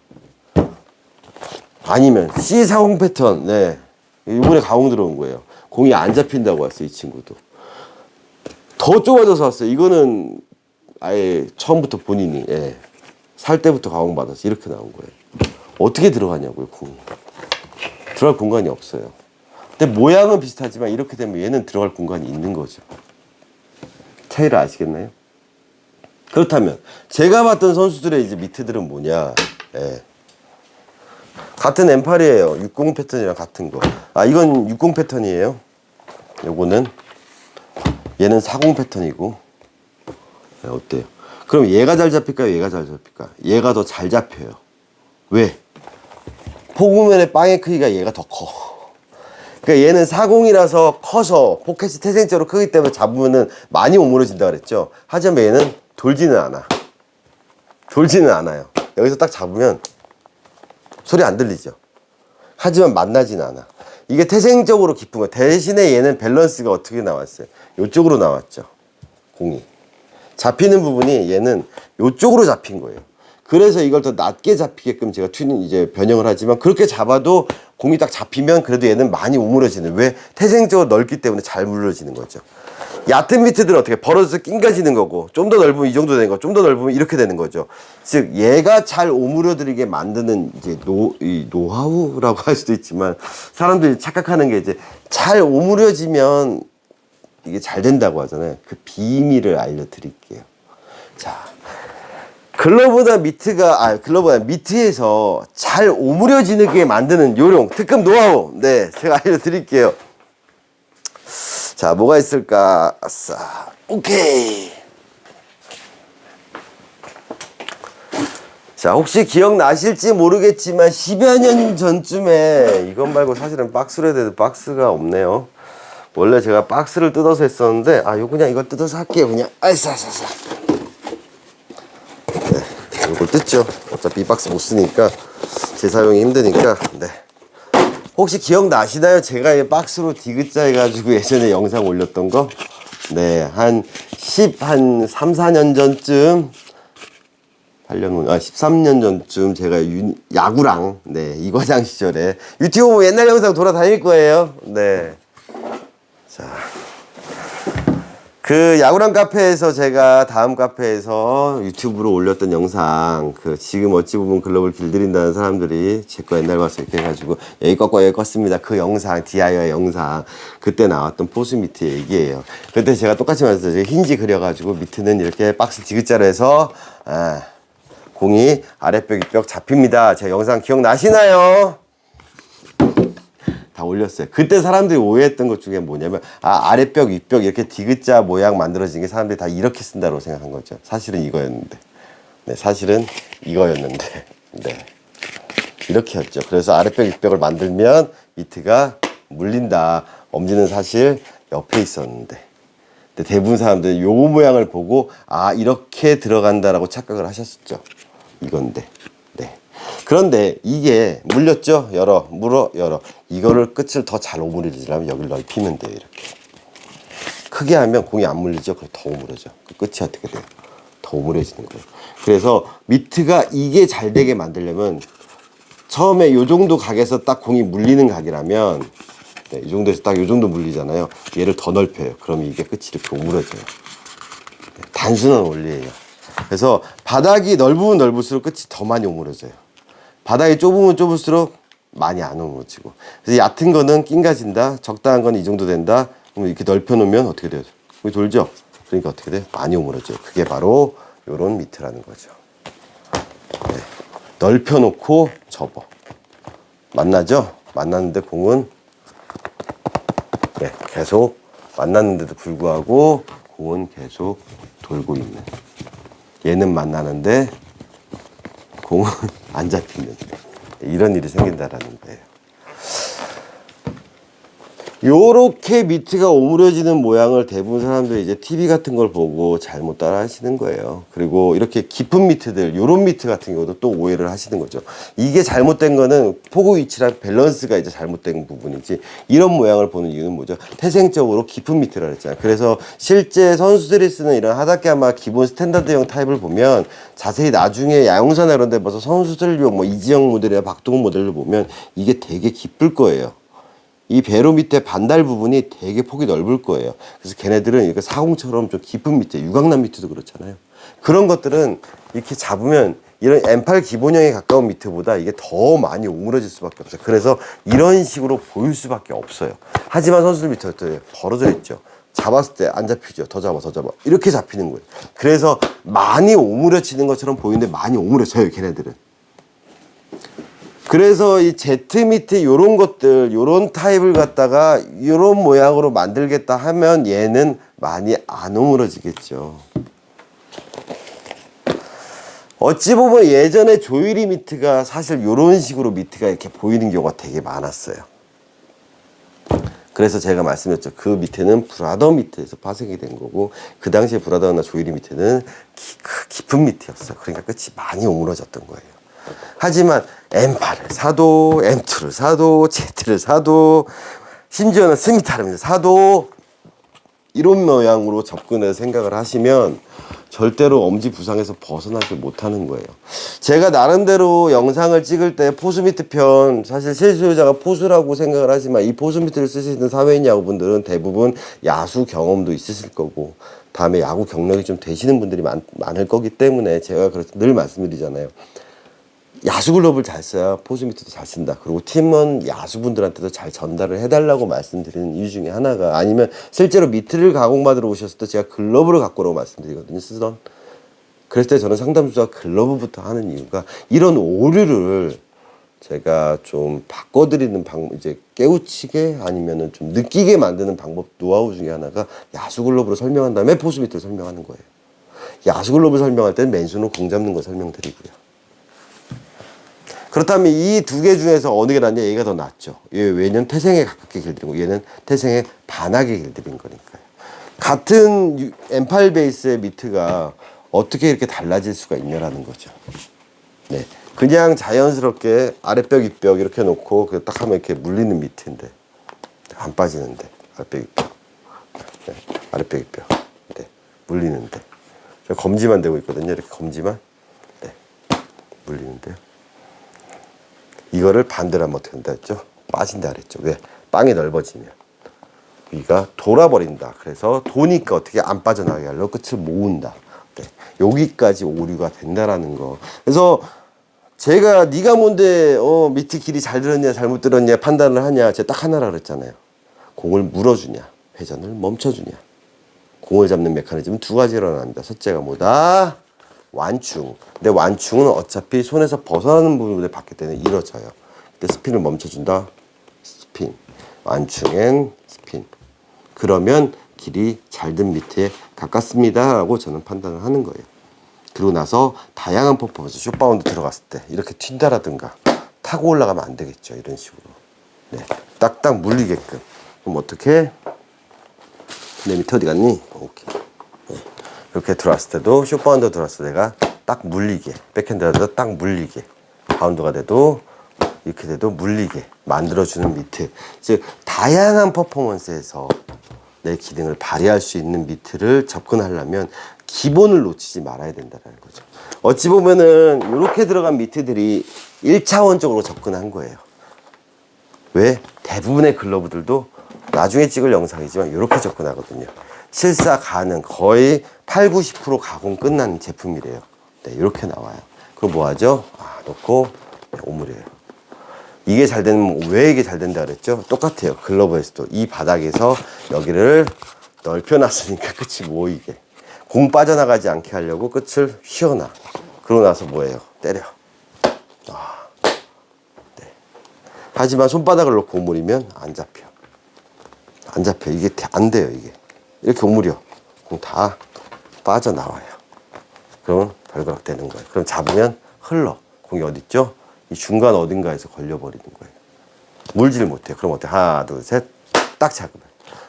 아니면 C40 패턴, 이번에 가공 들어온 거예요. 공이 안 잡힌다고 왔어요. 이 친구도. 더 좁아져서 왔어요. 이거는 아예 처음부터 본인이 살 때부터 가공받아서 이렇게 나온 거예요. 어떻게 들어가냐고요, 공이. 들어갈 공간이 없어요. 근데 모양은 비슷하지만 이렇게 되면 얘는 들어갈 공간이 있는 거죠. 차이를 아시겠나요? 그렇다면 제가 봤던 선수들의 이제 미트들은 뭐냐? 같은 M8이에요. 60 패턴이랑 같은 거. 이건 60 패턴이에요. 요거는 얘는 40 패턴이고. 어때요? 그럼 얘가 잘 잡힐까요? 얘가 잘 잡힐까? 얘가 더 잘 잡혀요. 왜? 포구면의 빵의 크기가 얘가 더 커. 그러니까 얘는 40이라서 커서 포켓이 태생적으로 크기 때문에 잡으면은 많이 오므려진다 그랬죠. 하지만 얘는 돌지는 않아. 돌지는 않아요. 여기서 딱 잡으면 소리 안 들리죠. 하지만 만나지는 않아. 이게 태생적으로 깊은 거. 대신에 얘는 밸런스가 어떻게 나왔어요? 이쪽으로 나왔죠. 공이. 잡히는 부분이 얘는 이쪽으로 잡힌 거예요. 그래서 이걸 더 낮게 잡히게끔 제가 이제 변형을 하지만 그렇게 잡아도 공이 딱 잡히면 그래도 얘는 많이 오므려지는. 왜? 태생적으로 넓기 때문에 잘 물러지는 거죠. 얕은 미트들은 어떻게 벌어져서 낑가지는 거고 좀 더 넓으면 이 정도 되는 거, 좀 더 넓으면 이렇게 되는 거죠. 즉 얘가 잘 오므려들이게 만드는 이제 노하우라고 할 수도 있지만 사람들이 착각하는 게 이제 잘 오므려지면 이게 잘 된다고 하잖아요. 그 비밀을 알려드릴게요. 자, 글러보다 미트에서 잘 오므려지게 만드는 요령 특급 노하우, 네, 제가 알려드릴게요. 자, 뭐가 있을까? 아싸, 오케이. 자, 혹시 기억나실지 모르겠지만 10여 년 전쯤에 이것 말고 사실은 박스로 해야 되는데 박스가 없네요. 원래 제가 박스를 뜯어서 했었는데 요 그냥 이거 뜯어서 할게요. 그냥 아싸싸싸. 네, 이걸 뜯죠. 어차피 이 박스 못 쓰니까 재사용이 힘드니까. 네. 혹시 기억나시나요? 제가 이 박스로 디귿자 해가지고 예전에 영상 올렸던 거? 네, 한 3, 4년 전쯤 13년 전쯤 제가 야구랑, 네, 이과장 시절에 유튜브 보면 옛날 영상 돌아다닐 거예요. 네. 자. 그 야구랑 카페에서 제가 다음 카페에서 유튜브로 올렸던 영상, 그 지금 어찌 보면 글러브를 길들인다는 사람들이 제 거 옛날 봐서 이렇게 해가지고 여기 껐고 여기 껐습니다. 그 영상, DIY 영상, 그때 나왔던 포스 미트 얘기예요. 그때 제가 똑같이 말했어요. 힌지 그려가지고 미트는 이렇게 박스 디귿자로 해서 공이 아랫벽 윗벽 잡힙니다. 제 영상 기억나시나요? 다 올렸어요. 그때 사람들이 오해했던 것 중에 뭐냐면 아랫벽 윗벽 이렇게 디귿자 모양 만들어진 게 사람들이 다 이렇게 쓴다고 생각한 거죠. 사실은 이거였는데. 네, 사실은 이거였는데. 네. 이렇게였죠. 그래서 아랫벽 윗벽을 만들면 미트가 물린다. 엄지는 사실 옆에 있었는데. 근데 대부분 사람들이 요 모양을 보고 이렇게 들어간다라고 착각을 하셨었죠. 이건데. 네. 그런데 이게 물렸죠? 열어. 이거를 끝을 더 잘 오므려지려면 여기를 넓히면 돼요. 이렇게. 크게 하면 공이 안 물리죠? 그럼 더 오므려져. 그 끝이 어떻게 돼요? 더 오므려지는 거예요. 그래서 미트가 이게 잘 되게 만들려면 처음에 요 정도 각에서 딱 공이 물리는 각이라면 네, 이 정도에서 딱 요 정도 물리잖아요. 얘를 더 넓혀요. 그러면 이게 끝이 이렇게 오므려져요. 네, 단순한 원리예요. 그래서 바닥이 넓으면 넓을수록 끝이 더 많이 오므려져요. 바닥이 좁으면 좁을수록 많이 안 오므려지고. 그래서 얕은 거는 낑가진다. 적당한 건 이 정도 된다. 그럼 이렇게 넓혀 놓으면 어떻게 돼요? 여기 돌죠? 그러니까 어떻게 돼요? 많이 오므려져요. 그게 바로 요런 미트라는 거죠. 네. 넓혀 놓고 접어. 만나죠? 만났는데 공은 네, 계속 만났는데도 불구하고 공은 계속 돌고 있는. 얘는 만나는데 공은 안 잡히는 이런 일이 생긴다라는 거예요. 요렇게 미트가 오므려지는 모양을 대부분 사람들이 이제 TV 같은 걸 보고 잘못 따라 하시는 거예요. 그리고 이렇게 깊은 미트들, 요런 미트 같은 경우도 또 오해를 하시는 거죠. 이게 잘못된 거는 포구 위치랑 밸런스가 이제 잘못된 부분이지, 이런 모양을 보는 이유는 뭐죠? 태생적으로 깊은 미트라 그랬잖아요. 그래서 실제 선수들이 쓰는 이런 하다케야마 기본 스탠다드형 타입을 보면 자세히 나중에 야용사나 이런 데 봐서 선수들용 뭐 이지영 모델이나 박동훈 모델을 보면 이게 되게 깊을 거예요. 이 배로 밑에 반달 부분이 되게 폭이 넓을 거예요. 그래서 걔네들은 이렇게 사공처럼 좀 깊은 밑에, 유강남 밑에도 그렇잖아요. 그런 것들은 이렇게 잡으면 이런 M8 기본형에 가까운 미트보다 이게 더 많이 오므려질 수밖에 없어요. 그래서 이런 식으로 보일 수밖에 없어요. 하지만 선수들 밑에 어때요? 벌어져 있죠. 잡았을 때 안 잡히죠. 더 잡아. 이렇게 잡히는 거예요. 그래서 많이 오므려지는 것처럼 보이는데 많이 오므려져요, 걔네들은. 그래서 이 Z 미트 요런 것들, 요런 타입을 갖다가 요런 모양으로 만들겠다 하면 얘는 많이 안 오므러지겠죠. 어찌 보면 예전에 조이리 미트가 사실 요런 식으로 미트가 이렇게 보이는 경우가 되게 많았어요. 그래서 제가 말씀드렸죠. 그 밑에는 브라더 밑에서 파생이 된 거고 그 당시에 브라더나 조일이 밑에는 깊은 밑이었어요. 그러니까 끝이 많이 오므러졌던 거예요. 하지만 M8을 사도 M2를 사도 Z를 사도 심지어는 스미타르를 사도 이런 모양으로 접근해서 생각을 하시면 절대로 엄지 부상에서 벗어나지 못하는 거예요. 제가 나름대로 영상을 찍을 때 포수미트 편, 사실 실수요자가 포수라고 생각을 하지만 이 포수미트를 쓰시는 사회인 야구분들은 대부분 야수 경험도 있으실 거고 다음에 야구 경력이 좀 되시는 분들이 많을 거기 때문에 제가 그래서 늘 말씀드리잖아요. 야수 글러브를 잘 써야 포수 미트도 잘 쓴다. 그리고 팀원 야수분들한테도 잘 전달을 해달라고 말씀드리는 이유 중에 하나가 아니면 실제로 미트를 가공받으러 오셨을 때 제가 글러브를 갖고 오라고 말씀드리거든요. 쓰던. 그랬을 때 저는 상담수가 글러브부터 하는 이유가 이런 오류를 제가 좀 바꿔드리는 방법, 이제 깨우치게 아니면은 좀 느끼게 만드는 방법 노하우 중에 하나가 야수 글러브로 설명한 다음에 포수 미트를 설명하는 거예요. 야수 글러브 설명할 때는 맨손으로 공 잡는 거 설명드리고요. 그렇다면 이 두 개 중에서 어느 게 낫냐? 얘가 더 낫죠. 얘는 태생에 가깝게 길들이고 얘는 태생에 반하게 길들인 거니까요. 같은 M8 베이스의 미트가 어떻게 이렇게 달라질 수가 있냐라는 거죠. 네, 그냥 자연스럽게 아랫벽, 윗벽 이렇게 놓고 딱 하면 이렇게 물리는 미트인데 안 빠지는데 아랫벽, 윗벽, 네, 아랫벽, 윗벽, 네, 물리는데 저 검지만 대고 있거든요. 이렇게 검지만, 네, 물리는데요. 이거를 반대로 하면 어떻게 된다 했죠? 빠진다 그랬죠. 왜? 빵이 넓어지면 위가 돌아버린다. 그래서 도니까 어떻게 안 빠져나가게 하려고 끝을 모은다. 네. 여기까지 오류가 된다라는 거. 그래서 제가 네가 뭔데 미트 길이 잘 들었냐 잘못 들었냐 판단을 하냐. 제가 딱 하나라 그랬잖아요. 공을 물어주냐 회전을 멈춰주냐. 공을 잡는 메커니즘은 두 가지로 나옵니다. 첫째가 뭐다? 완충. 근데 완충은 어차피 손에서 벗어나는 부분에 받기 때문에 이루어져요. 근데 스핀을 멈춰준다. 스핀. 완충 앤 스핀. 그러면 길이 잘 든 밑에 가깝습니다. 라고 저는 판단을 하는 거예요. 그리고 나서 다양한 퍼포먼스, 숏바운드 들어갔을 때 이렇게 튄다라든가 타고 올라가면 안 되겠죠. 이런 식으로. 네. 딱딱 물리게끔. 그럼 어떻게? 내 밑에 어디 갔니? 오케이. 네. 이렇게 들어왔을 때도 숏바운드 들어왔을 때 내가 딱 물리게 백핸드가 돼도 딱 물리게 바운드가 돼도 이렇게 돼도 물리게 만들어주는 미트. 즉 다양한 퍼포먼스에서 내 기능을 발휘할 수 있는 미트를 접근하려면 기본을 놓치지 말아야 된다는 거죠. 어찌 보면은 이렇게 들어간 미트들이 1차원적으로 접근한 거예요. 왜? 대부분의 글러브들도 나중에 찍을 영상이지만 이렇게 접근하거든요. 실사 가능 거의 80~90% 가공 끝난 제품이래요. 네, 이렇게 나와요. 그럼 뭐 하죠? 놓고 오므려요. 이게 잘 되면 왜 이게 잘 된다 그랬죠? 똑같아요. 글러브에서도 이 바닥에서 여기를 넓혀놨으니까 끝이 모이게 공 빠져나가지 않게 하려고 끝을 휘어놔. 그러고 나서 뭐예요? 때려. 네. 하지만 손바닥을 놓고 오므리면 안 잡혀. 안 잡혀. 이게 안 돼요. 이게 이렇게 오므려 공 다 빠져나와요. 그러면 발가락 되는 거예요. 그럼 잡으면 흘러. 공이 어디 있죠? 이 중간 어딘가에서 걸려버리는 거예요. 물질 못해요. 그럼 어때? 하나, 둘, 셋. 딱 잡으면.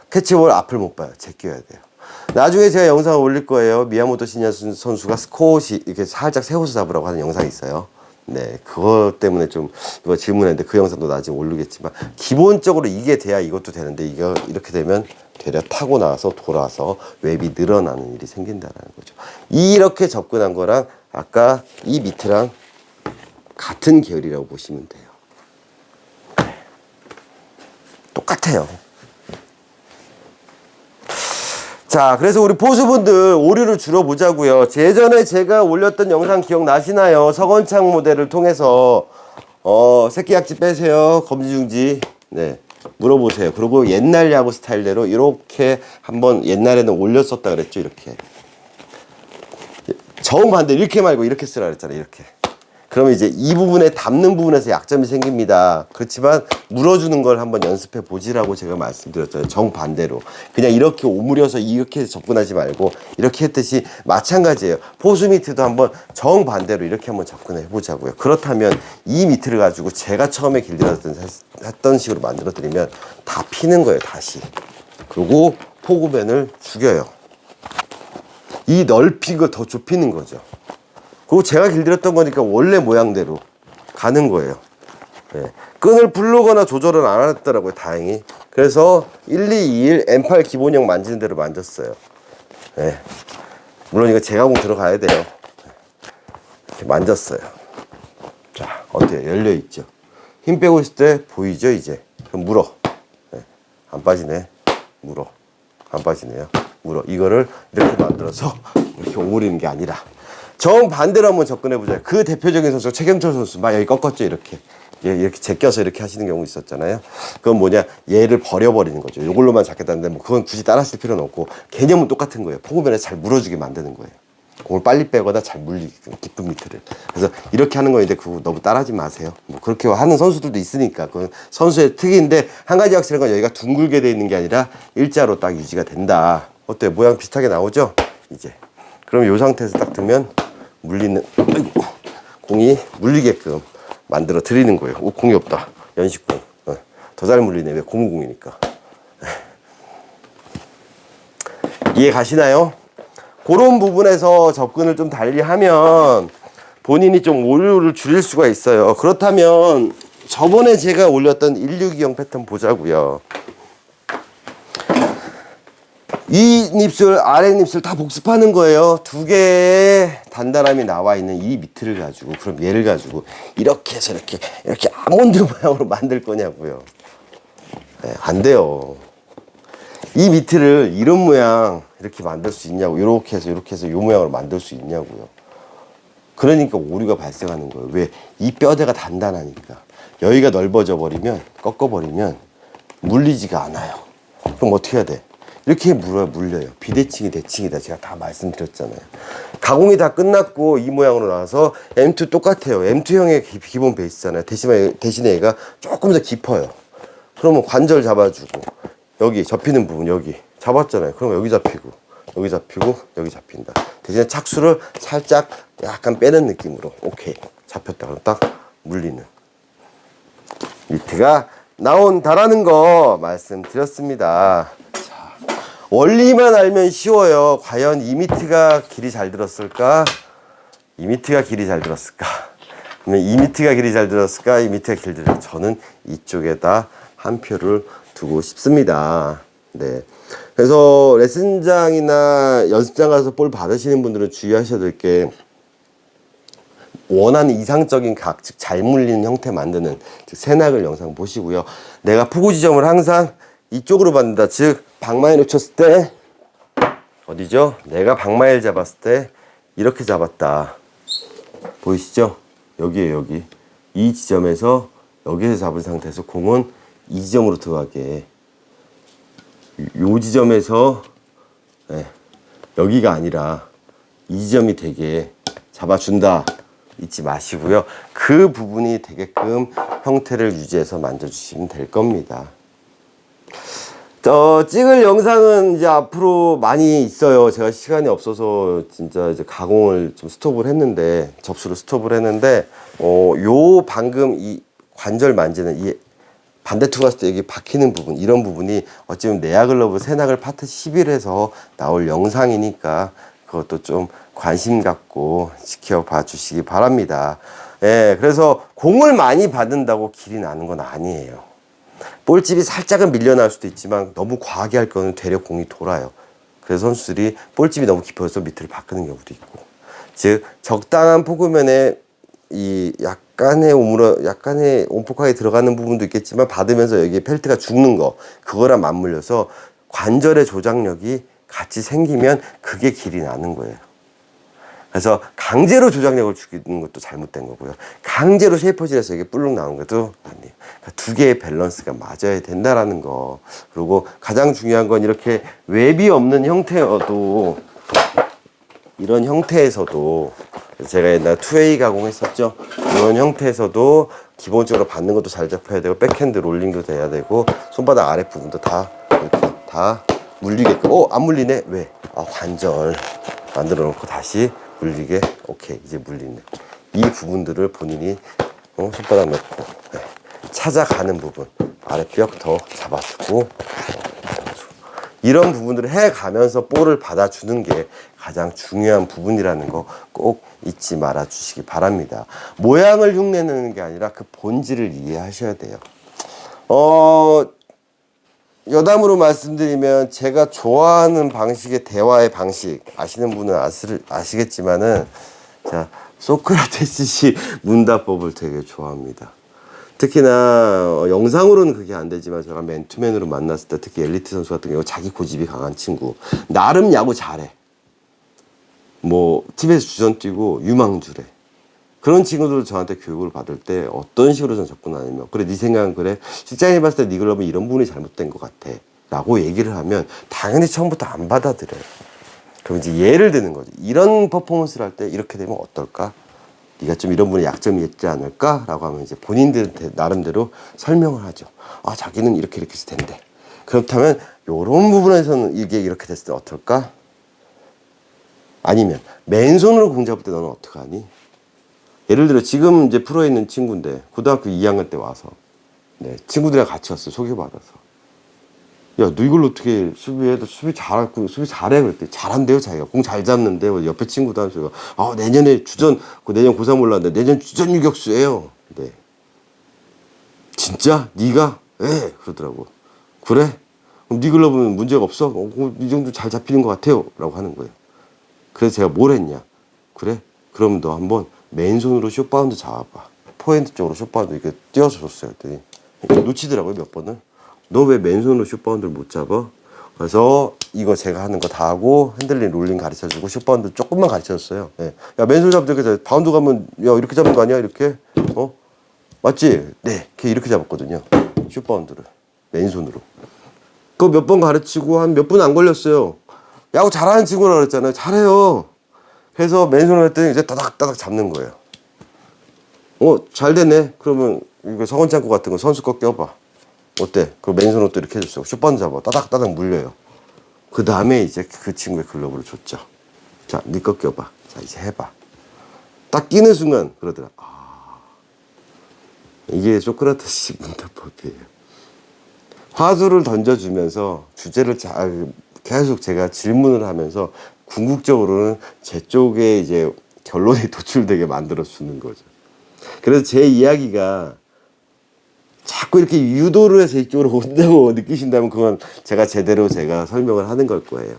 캐치볼 앞을 못 봐요. 제껴야 돼요. 나중에 제가 영상을 올릴 거예요. 미야모토 시니아 선수가 스콧이 이렇게 살짝 세워서 잡으라고 하는 영상이 있어요. 네, 그것 때문에 좀 누가 질문했는데 그 영상도 나중에 올리겠지만 기본적으로 이게 돼야 이것도 되는데 이거 이렇게 되면 되려 타고 나와서 돌아서 웹이 늘어나는 일이 생긴다는 거죠. 이렇게 접근한 거랑 아까 이 미트랑 같은 계열이라고 보시면 돼요. 똑같아요. 자, 그래서 우리 포수분들 오류를 줄여보자고요. 예전에 제가 올렸던 영상 기억나시나요? 서건창 모델을 통해서 새끼 약지 빼세요. 검지중지. 네, 물어보세요. 그리고 옛날 야구 스타일대로 이렇게 한번 옛날에는 올렸었다 그랬죠. 이렇게 정반대 이렇게 말고 이렇게 쓰라 그랬잖아요. 이렇게. 그러면 이제 이 부분에 닿는 부분에서 약점이 생깁니다. 그렇지만 물어주는 걸 한번 연습해 보지라고 제가 말씀드렸잖아요. 정반대로 그냥 이렇게 오므려서 이렇게 접근하지 말고 이렇게 했듯이 마찬가지예요. 포수 미트도 한번 정반대로 이렇게 한번 접근해 보자고요. 그렇다면 이 미트를 가지고 제가 처음에 길들였던 식으로 만들어 드리면 다 피는 거예요. 다시. 그리고 포구면을 죽여요. 이 넓힌 걸 더 좁히는 거죠. 그리고 제가 길들였던 거니까 원래 모양대로 가는 거예요. 네. 끈을 부르거나 조절은 안 했더라고요. 다행히. 그래서 1221 M8 기본형 만지는 대로 만졌어요. 네. 물론 이거 제가공 들어가야 돼요. 이렇게 만졌어요. 자, 어때요? 열려있죠? 힘 빼고 있을 때 보이죠? 이제. 그럼 물어. 네. 안 빠지네. 물어. 안 빠지네요. 물어. 이거를 이렇게 만들어서 이렇게 오므리는 게 아니라 정반대로 한번 접근해보자. 그 대표적인 선수 최경철 선수 막 여기 꺾었죠. 이렇게 제껴서 이렇게 하시는 경우 있었잖아요. 그건 뭐냐, 얘를 버려버리는 거죠. 이걸로만 잡겠다는데 뭐 그건 굳이 따라 쓸 필요는 없고 개념은 똑같은 거예요. 포구면에 잘 물어주게 만드는 거예요. 공을 빨리 빼거나 잘 물리게끔 깊은 밑을. 그래서 이렇게 하는 거인데 그거 너무 따라하지 마세요. 뭐 그렇게 하는 선수들도 있으니까 그건 선수의 특이인데, 한 가지 확실한 건 여기가 둥글게 돼 있는 게 아니라 일자로 딱 유지가 된다. 어때요? 모양 비슷하게 나오죠? 이제 그럼 이 상태에서 딱 두면 물리는, 아이고, 공이 물리게끔 만들어 드리는 거예요. 오, 공이 없다. 연식공. 더 잘 물리네. 왜? 고무공이니까. 이해 가시나요? 그런 부분에서 접근을 좀 달리 하면 본인이 좀 오류를 줄일 수가 있어요. 그렇다면 저번에 제가 올렸던 1620 패턴 보자고요. 이 닙술, 아래 닙술 다 복습하는 거예요. 두 개의 단단함이 나와 있는 이 미트를 가지고, 그럼 얘를 가지고 이렇게 해서 이렇게 아몬드 모양으로 만들 거냐고요. 네, 안 돼요. 이 미트를 이런 모양 이렇게 만들 수 있냐고, 이렇게 해서 이 모양으로 만들 수 있냐고요. 그러니까 오류가 발생하는 거예요. 왜? 이 뼈대가 단단하니까. 여기가 넓어져 버리면, 꺾어버리면 물리지가 않아요. 그럼 어떻게 해야 돼? 이렇게 물려요. 비대칭이 대칭이다. 제가 다 말씀드렸잖아요. 가공이 다 끝났고 이 모양으로 나와서 M2 똑같아요. M2형의 기본 베이스잖아요. 대신에 얘가 조금 더 깊어요. 그러면 관절 잡아주고, 여기 접히는 부분 여기 잡았잖아요. 그럼 여기 잡히고 여기 잡히고 여기 잡힌다. 대신에 착수를 살짝 약간 빼는 느낌으로 오케이 잡혔다. 그럼 딱 물리는 미트가 나온다라는 거 말씀드렸습니다. 자, 원리만 알면 쉬워요. 과연 이 미트가 길이 잘 들었을까? 이 미트가 길이 잘 들었을까? 그러면 이 미트가 길이 잘 들었을까? 이 미트가 길이 들었을까? 저는 이쪽에다 한 표를 두고 싶습니다. 네. 그래서 레슨장이나 연습장 가서 볼 받으시는 분들은 주의하셔야 될 게, 원하는 이상적인 각, 즉 잘 물리는 형태 만드는, 즉 새낙을 영상 보시고요. 내가 포구 지점을 항상 이쪽으로 받는다. 즉 방망이 놓쳤을 때 어디죠? 내가 방망이를 잡았을 때 이렇게 잡았다. 보이시죠? 여기에요. 여기. 이 지점에서 여기서 잡은 상태에서 공은 이 지점으로 들어가게. 요 지점에서, 네, 여기가 아니라 이 지점이 되게 잡아준다. 잊지 마시고요. 그 부분이 되게끔 형태를 유지해서 만져주시면 될 겁니다. 찍을 영상은 이제 앞으로 많이 있어요. 제가 시간이 없어서 진짜 이제 가공을 좀 스톱을 했는데, 접수를 스톱을 했는데, 요 방금 이 관절 만지는 이 반대투 갔을 때 여기 박히는 부분, 이런 부분이 어찌보면 네아글러브 새낙을 파트 11에서 나올 영상이니까 그것도 좀 관심 갖고 지켜봐 주시기 바랍니다. 예, 그래서 공을 많이 받는다고 길이 나는 건 아니에요. 볼집이 살짝은 밀려날 수도 있지만 너무 과하게 할 거는 되려 공이 돌아요. 그래서 선수들이 볼집이 너무 깊어서 밑을 바꾸는 경우도 있고, 즉 적당한 포구면에 이 약간의 온폭하게 들어가는 부분도 있겠지만 받으면서 여기 펠트가 죽는 거, 그거랑 맞물려서 관절의 조작력이 같이 생기면 그게 길이 나는 거예요. 그래서 강제로 조작력을 주는 것도 잘못된 거고요. 강제로 쉐이퍼질해서 이게 뿔룩 나오는 것도 아니에요. 그러니까 두 개의 밸런스가 맞아야 된다라는 거. 그리고 가장 중요한 건 이렇게 웹이 없는 형태여도, 이런 형태에서도 그래서 제가 옛날에 2A 가공했었죠. 이런 형태에서도 기본적으로 받는 것도 잘 잡혀야 되고 백핸드 롤링도 돼야 되고 손바닥 아랫부분도 다 이렇게 다 물리게끔. 안 물리네. 왜? 관절 만들어 놓고 다시 물리게. 오케이, 이제 물리네. 이 부분들을 본인이 손바닥 넣고 찾아가는 부분, 아랫벽 더 잡아주고, 이런 부분들을 해가면서 볼을 받아주는 게 가장 중요한 부분이라는 거 꼭 잊지 말아 주시기 바랍니다. 모양을 흉내내는 게 아니라 그 본질을 이해하셔야 돼요. 여담으로 말씀드리면 제가 좋아하는 방식의 대화의 방식, 아시는 분은 아시겠지만은, 자, 소크라테스식 문답법을 되게 좋아합니다. 특히나 영상으로는 그게 안 되지만 저랑 맨투맨으로 만났을 때, 특히 엘리트 선수 같은 경우 자기 고집이 강한 친구, 나름 야구 잘해. 뭐 팀에서 주전 뛰고 유망주래. 그런 친구들 저한테 교육을 받을 때 어떤 식으로 전 접근하냐면, 그래 네 생각은 그래? 직장인이 봤을 때 네 글러브는 이런 부분이 잘못된 것 같아 라고 얘기를 하면 당연히 처음부터 안 받아들여요. 그럼 이제 예를 드는 거죠. 이런 퍼포먼스를 할 때 이렇게 되면 어떨까? 네가 좀 이런 부분에 약점이 있지 않을까? 라고 하면 이제 본인들한테 나름대로 설명을 하죠. 자기는 이렇게 해서 된대. 그렇다면 이런 부분에서는 이게 이렇게 됐을 때 어떨까? 아니면 맨손으로 공 잡을 때 너는 어떡하니? 예를 들어 지금 이제 프로에 있는 친구인데 고등학교 2학년 때 와서 친구들이랑 같이 왔어요. 소개받아서. 야, 너 이걸로 어떻게 수비해? 너 수비 잘해. 그랬더니 잘한대요, 자기가. 공 잘 잡는데. 옆에 친구도 한 소리가, 내년에 주전, 내년 고3 올라왔는데 내년 주전 유격수예요. 네. 진짜? 네가? 예, 그러더라고. 그래? 그럼 네 글러브는 문제가 없어? 이 정도 잘 잡히는 것 같아요. 라고 하는 거예요. 그래서 제가 뭘 했냐? 그래? 그럼 너 한번 맨손으로 숏바운드 잡아봐. 포핸드 쪽으로 숏바운드 이렇게 띄워서 줬어요. 그랬더니 놓치더라고요, 몇 번을. 너 왜 맨손으로 숏바운드를 못 잡아? 그래서 이거 제가 하는 거 다 하고 핸들링, 롤링 가르쳐주고 숏바운드 조금만 가르쳐줬어요. 야, 맨손 잡을 때 바운드 가면 야 이렇게 잡는 거 아니야? 이렇게? 맞지? 네, 걔 이렇게 잡았거든요. 숏바운드를 맨손으로. 그거 몇 번 가르치고 한 몇 분 안 걸렸어요. 야구 잘하는 친구라 그랬잖아요. 잘해요. 해서 맨손으로 했더니 이제 따닥따닥 잡는 거예요. 잘 됐네. 그러면 이거 서건창고 같은 거 선수 거 껴봐. 어때? 그럼 맨손으로 또 이렇게 해줬어요. 슛바운드 잡아. 따닥따닥 물려요. 그 다음에 이제 그 친구의 글러브를 줬죠. 자, 네 거 껴봐. 자, 이제 해봐. 딱 끼는 순간 그러더라. 이게 소크라테스 문답법이에요. 화두를 던져주면서 주제를 계속 제가 질문을 하면서 궁극적으로는 제 쪽에 이제 결론이 도출되게 만들어 주는 거죠. 그래서 제 이야기가 자꾸 이렇게 유도를 해서 이쪽으로 온다고 느끼신다면 그건 제가 제대로 설명을 하는 걸 거예요.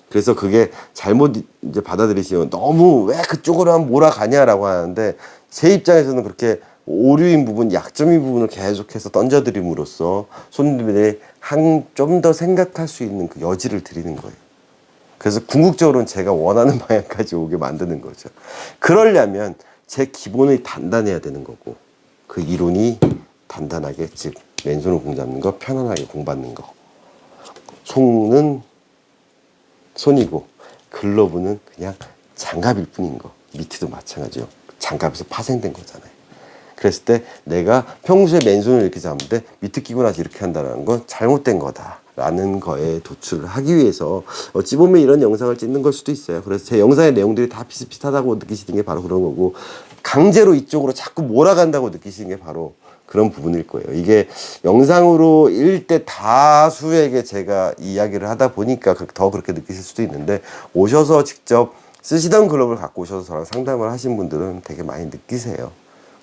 그래서 그게 잘못 이제 받아들이시면 너무 왜 그쪽으로만 몰아가냐라고 하는데, 제 입장에서는 그렇게 오류인 부분, 약점인 부분을 계속해서 던져드림으로써 손님들이 좀 더 생각할 수 있는 그 여지를 드리는 거예요. 그래서 궁극적으로는 제가 원하는 방향까지 오게 만드는 거죠. 그러려면 제 기본이 단단해야 되는 거고, 그 이론이 단단하게, 즉 맨손으로 공 잡는 거, 편안하게 공 받는 거. 손은 손이고 글러브는 그냥 장갑일 뿐인 거. 미트도 마찬가지요. 장갑에서 파생된 거잖아요. 그랬을 때 내가 평소에 맨손을 이렇게 잡는데 미트 끼고 나서 이렇게 한다는 건 잘못된 거다라는 거에 도출을 하기 위해서 어찌 보면 이런 영상을 찍는 걸 수도 있어요. 그래서 제 영상의 내용들이 다 비슷비슷하다고 느끼시는 게 바로 그런 거고, 강제로 이쪽으로 자꾸 몰아간다고 느끼시는 게 바로 그런 부분일 거예요. 이게 영상으로 일대 다수에게 제가 이야기를 하다 보니까 더 그렇게 느끼실 수도 있는데, 오셔서 직접 쓰시던 글러브를 갖고 오셔서 저랑 상담을 하신 분들은 되게 많이 느끼세요.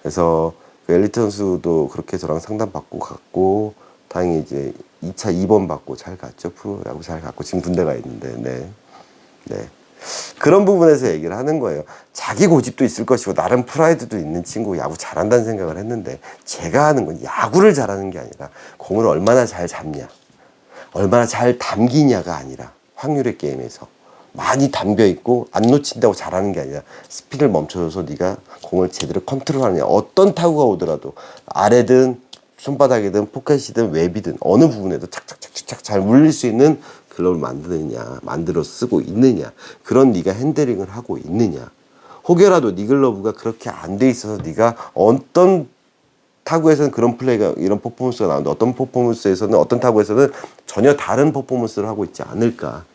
그래서 그 엘리트 선수도 그렇게 저랑 상담받고 갔고, 다행히 이제 2차 2번 받고 잘 갔죠. 프로야구 잘 갔고 지금 군대 가 있는데, 네. 그런 부분에서 얘기를 하는 거예요. 자기 고집도 있을 것이고 나름 프라이드도 있는 친구, 야구 잘한다는 생각을 했는데, 제가 하는 건 야구를 잘하는 게 아니라 공을 얼마나 잘 잡냐, 얼마나 잘 담기냐가 아니라, 확률의 게임에서 많이 담겨 있고 안 놓친다고 잘하는 게 아니라 스피드를 멈춰줘서 네가 공을 제대로 컨트롤하느냐, 어떤 타구가 오더라도 아래든 손바닥이든 포켓이든 웹이든 어느 부분에도 착착착착 잘 물릴 수 있는 글러브를 만들어 쓰고 있느냐, 그런 네가 핸들링을 하고 있느냐, 혹여라도 네 글러브가 그렇게 안 돼 있어서 네가 어떤 타구에서는 그런 플레이가 이런 퍼포먼스가 나오는데 어떤 퍼포먼스에서는 어떤 타구에서는 전혀 다른 퍼포먼스를 하고 있지 않을까.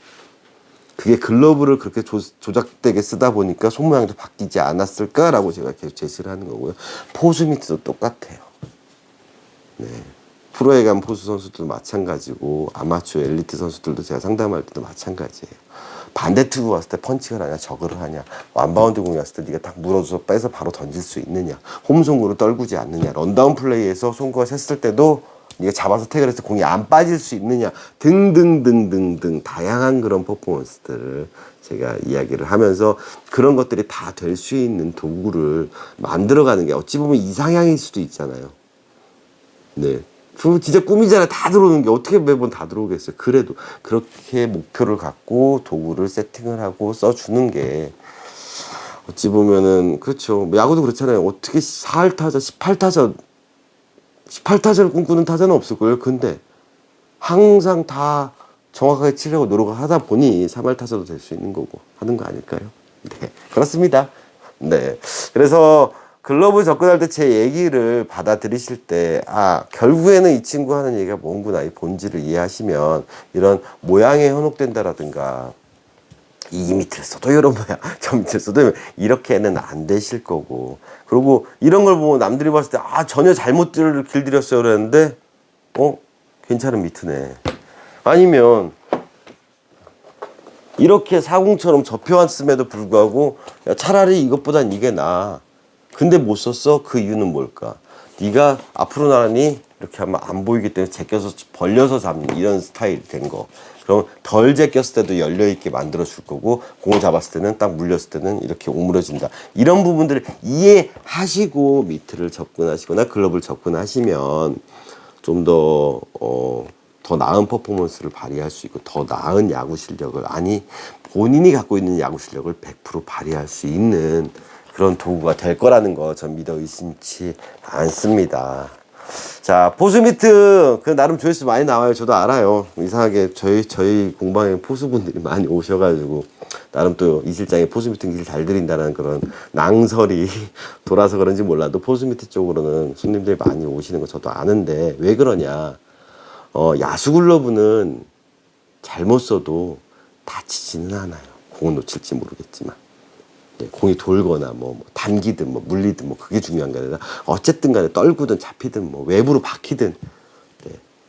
그게 글러브를 그렇게 조작되게 쓰다 보니까 손 모양도 바뀌지 않았을까라고 제가 계속 제시를 하는 거고요. 포수 미트도 똑같아요. 네. 프로에 간 포수 선수들도 마찬가지고 아마추어 엘리트 선수들도 제가 상담할 때도 마찬가지예요. 반대 투구 왔을 때 펀치를 하냐 저거를 하냐, 완바운드 공이 왔을 때 네가 딱 물어줘서 빼서 바로 던질 수 있느냐, 홈송구로 떨구지 않느냐, 런다운 플레이에서 송구가 샜을 때도 네가 잡아서 태그해서 공이 안 빠질 수 있느냐 등등등등등 다양한 그런 퍼포먼스들을 제가 이야기를 하면서 그런 것들이 다 될 수 있는 도구를 만들어가는 게 어찌 보면 이상향일 수도 있잖아요. 네. 그 진짜 꿈이잖아요. 다 들어오는 게 어떻게 매번 다 들어오겠어요. 그래도 그렇게 목표를 갖고 도구를 세팅을 하고 써주는 게 어찌 보면은 그렇죠. 야구도 그렇잖아요. 어떻게 4할타자 18타자를 꿈꾸는 타자는 없을 거예요. 근데 항상 다 정확하게 치려고 노력을 하다 보니 3할타자도 될 수 있는 거고 하는 거 아닐까요? 네, 그렇습니다. 네, 그래서 글러브 접근할 때 제 얘기를 받아들이실 때, 결국에는 이 친구 하는 얘기가 뭔구나, 이 본질을 이해하시면, 이런 모양에 현혹된다라든가, 이 밑을 써도 이런 모양, 저 밑을 써도 이렇게는 안 되실 거고. 그리고 이런 걸 보고 남들이 봤을 때, 전혀 잘못 길들였어요. 그랬는데, 괜찮은 미트네. 아니면, 이렇게 사공처럼 접혀왔음에도 불구하고, 야, 차라리 이것보단 이게 나아. 근데 못 썼어? 그 이유는 뭘까? 네가 앞으로 나가니 이렇게 하면 안 보이기 때문에 제껴서 벌려서 잡는 이런 스타일 된 거. 그럼 덜 제꼈을 때도 열려있게 만들어 줄 거고 공을 잡았을 때는 딱 물렸을 때는 이렇게 오므려진다. 이런 부분들을 이해하시고 미트를 접근하시거나 글러브를 접근하시면 좀 더 나은 퍼포먼스를 발휘할 수 있고 더 나은 야구 실력을 본인이 갖고 있는 야구 실력을 100% 발휘할 수 있는 그런 도구가 될 거라는 거 전 믿어 의심치 않습니다. 자, 포수 미트 나름 조회수 많이 나와요. 저도 알아요. 이상하게 저희 공방에 포수분들이 많이 오셔가지고 나름 또 이 실장이 포수 미트 길 잘 드린다는 그런 낭설이 돌아서 그런지 몰라도 포수 미트 쪽으로는 손님들이 많이 오시는 거 저도 아는데 왜 그러냐? 야수 글러브는 잘못 써도 다치지는 않아요. 공을 놓칠지 모르겠지만. 공이 돌거나 단기든 물리든 그게 중요한 게 아니라 어쨌든 간에 떨구든 잡히든 외부로 박히든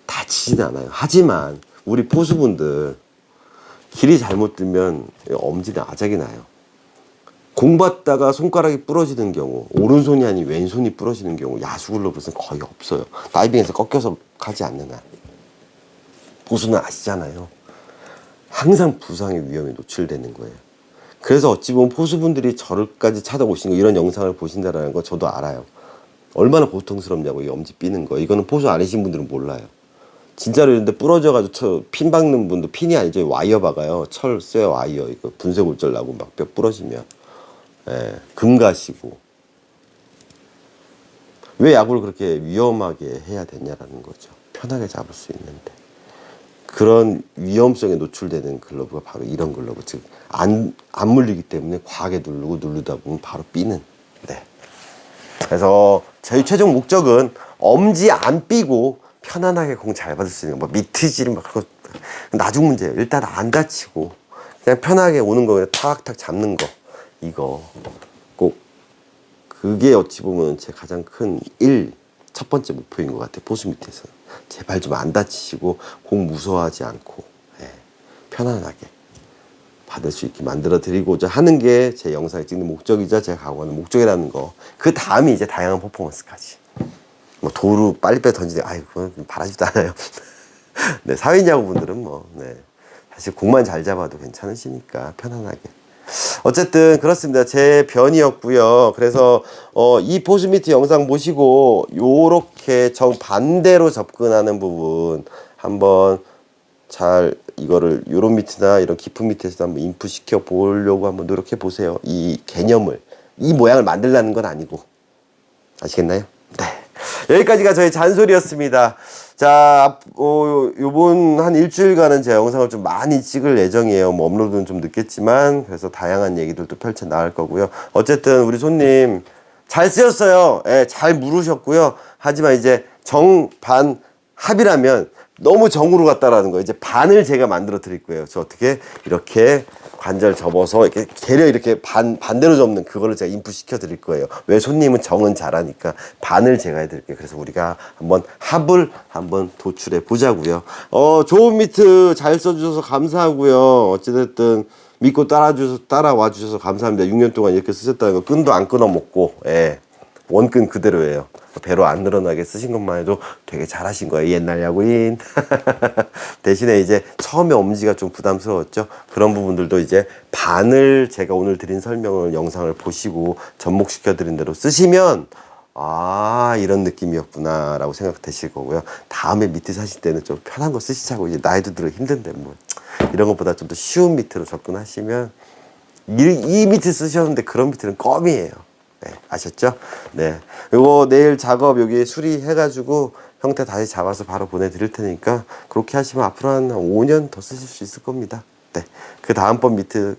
다치지는 않아요. 하지만 우리 포수분들 길이 잘못 들면 엄지나 아작이 나요. 공 받다가 손가락이 부러지는 경우, 오른손이 아닌 왼손이 부러지는 경우 야수 글러브는 거의 없어요. 다이빙에서 꺾여서 가지 않는 한. 포수는 아시잖아요. 항상 부상의 위험에 노출되는 거예요. 그래서 어찌 보면 포수분들이 저를까지 찾아오시는 거, 이런 영상을 보신다는 거 저도 알아요. 얼마나 고통스럽냐고, 이 엄지 삐는 거. 이거는 포수 아니신 분들은 몰라요. 진짜로 이런데 부러져가지고 핀 박는 분도 핀이 아니죠. 와이어 박아요. 철 쇠 와이어. 이거 분쇄 골절 나고 막 뼈 부러지면. 금 가시고. 왜 야구를 그렇게 위험하게 해야 되냐라는 거죠. 편하게 잡을 수 있는데. 그런 위험성에 노출되는 글러브가 바로 이런 글러브. 즉, 안 물리기 때문에 과하게 누르다 보면 바로 삐는. 네. 그래서 저희 최종 목적은 엄지 안 삐고 편안하게 공 잘 받을 수 있는 거. 미트질은 그거 나중 문제예요. 일단 안 다치고 그냥 편하게 오는 거 그냥 탁탁 잡는 거. 이거 꼭 그게 어찌 보면 제 가장 큰 첫 번째 목표인 것 같아요. 포수 밑에서. 제발 좀 안 다치시고 공 무서워하지 않고 편안하게 받을 수 있게 만들어 드리고자 하는 게 제 영상을 찍는 목적이자 제가 가고하는 목적이라는 거. 그 다음이 이제 다양한 퍼포먼스까지. 도루 빨리빨리 던지는 그건 바라지도 않아요. 네, 사회인야구분들은 사실 공만 잘 잡아도 괜찮으시니까 편안하게. 어쨌든 그렇습니다. 제 변이었고요. 그래서 이 포수 미트 영상 보시고 요렇게 정반대로 접근하는 부분 한번 잘 이거를 요런 미트나 이런 깊은 밑에서 한번 인풋 시켜 보려고 한번 노력해 보세요. 이 개념을, 이 모양을 만들라는 건 아니고. 아시겠나요? 네. 여기까지가 저의 잔소리였습니다. 자, 자, 요번 한 일주일간은 제 영상을 좀 많이 찍을 예정이에요. 뭐 업로드는 좀 늦겠지만, 그래서 다양한 얘기들도 펼쳐 나갈 거고요. 어쨌든 우리 손님 잘 쓰였어요. 예, 잘 물으셨고요. 하지만 이제 정반 합이라면 너무 정으로 갔다라는 거. 이제 반을 제가 만들어 드릴 거예요. 저 어떻게 이렇게 관절 접어서 이렇게 되려 이렇게 반대로 접는 그거를 제가 인풋 시켜 드릴 거예요. 왜 손님은 정은 잘하니까 반을 제가 해 드릴게요. 그래서 우리가 한번 합을 한번 도출해 보자고요. 좋은 미트 잘 써주셔서 감사하고요. 어찌됐든 믿고 따라와 주셔서 감사합니다. 6년 동안 이렇게 쓰셨다는 거 끈도 안 끊어 먹고, 예. 원끈 그대로예요. 배로 안 늘어나게 쓰신 것만 해도 되게 잘하신 거예요. 옛날 야구인. 대신에 이제 처음에 엄지가 좀 부담스러웠죠. 그런 부분들도 이제 반을 제가 오늘 드린 설명을 영상을 보시고 접목시켜 드린 대로 쓰시면 아 이런 느낌이었구나 라고 생각되실 거고요. 다음에 미트 사실 때는 좀 편한 거 쓰시자고. 이제 나이도 들어 힘든데 뭐 이런 것보다 좀 더 쉬운 미트로 접근하시면 이 미트 쓰셨는데 그런 미트는 껌이에요. 네, 아셨죠? 네. 요거 내일 작업 여기 수리해가지고 형태 다시 잡아서 바로 보내드릴 테니까 그렇게 하시면 앞으로 한 5년 더 쓰실 수 있을 겁니다. 네. 그 다음번 미트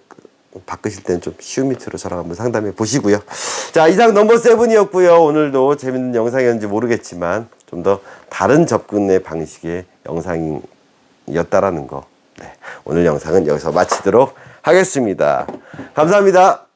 바꾸실 때는 좀 쉬운 미트로 저랑 한번 상담해 보시고요. 자, 이상 넘버 7이었고요. 오늘도 재밌는 영상이었는지 모르겠지만 좀 더 다른 접근의 방식의 영상이었다라는 거. 네. 오늘 영상은 여기서 마치도록 하겠습니다. 감사합니다.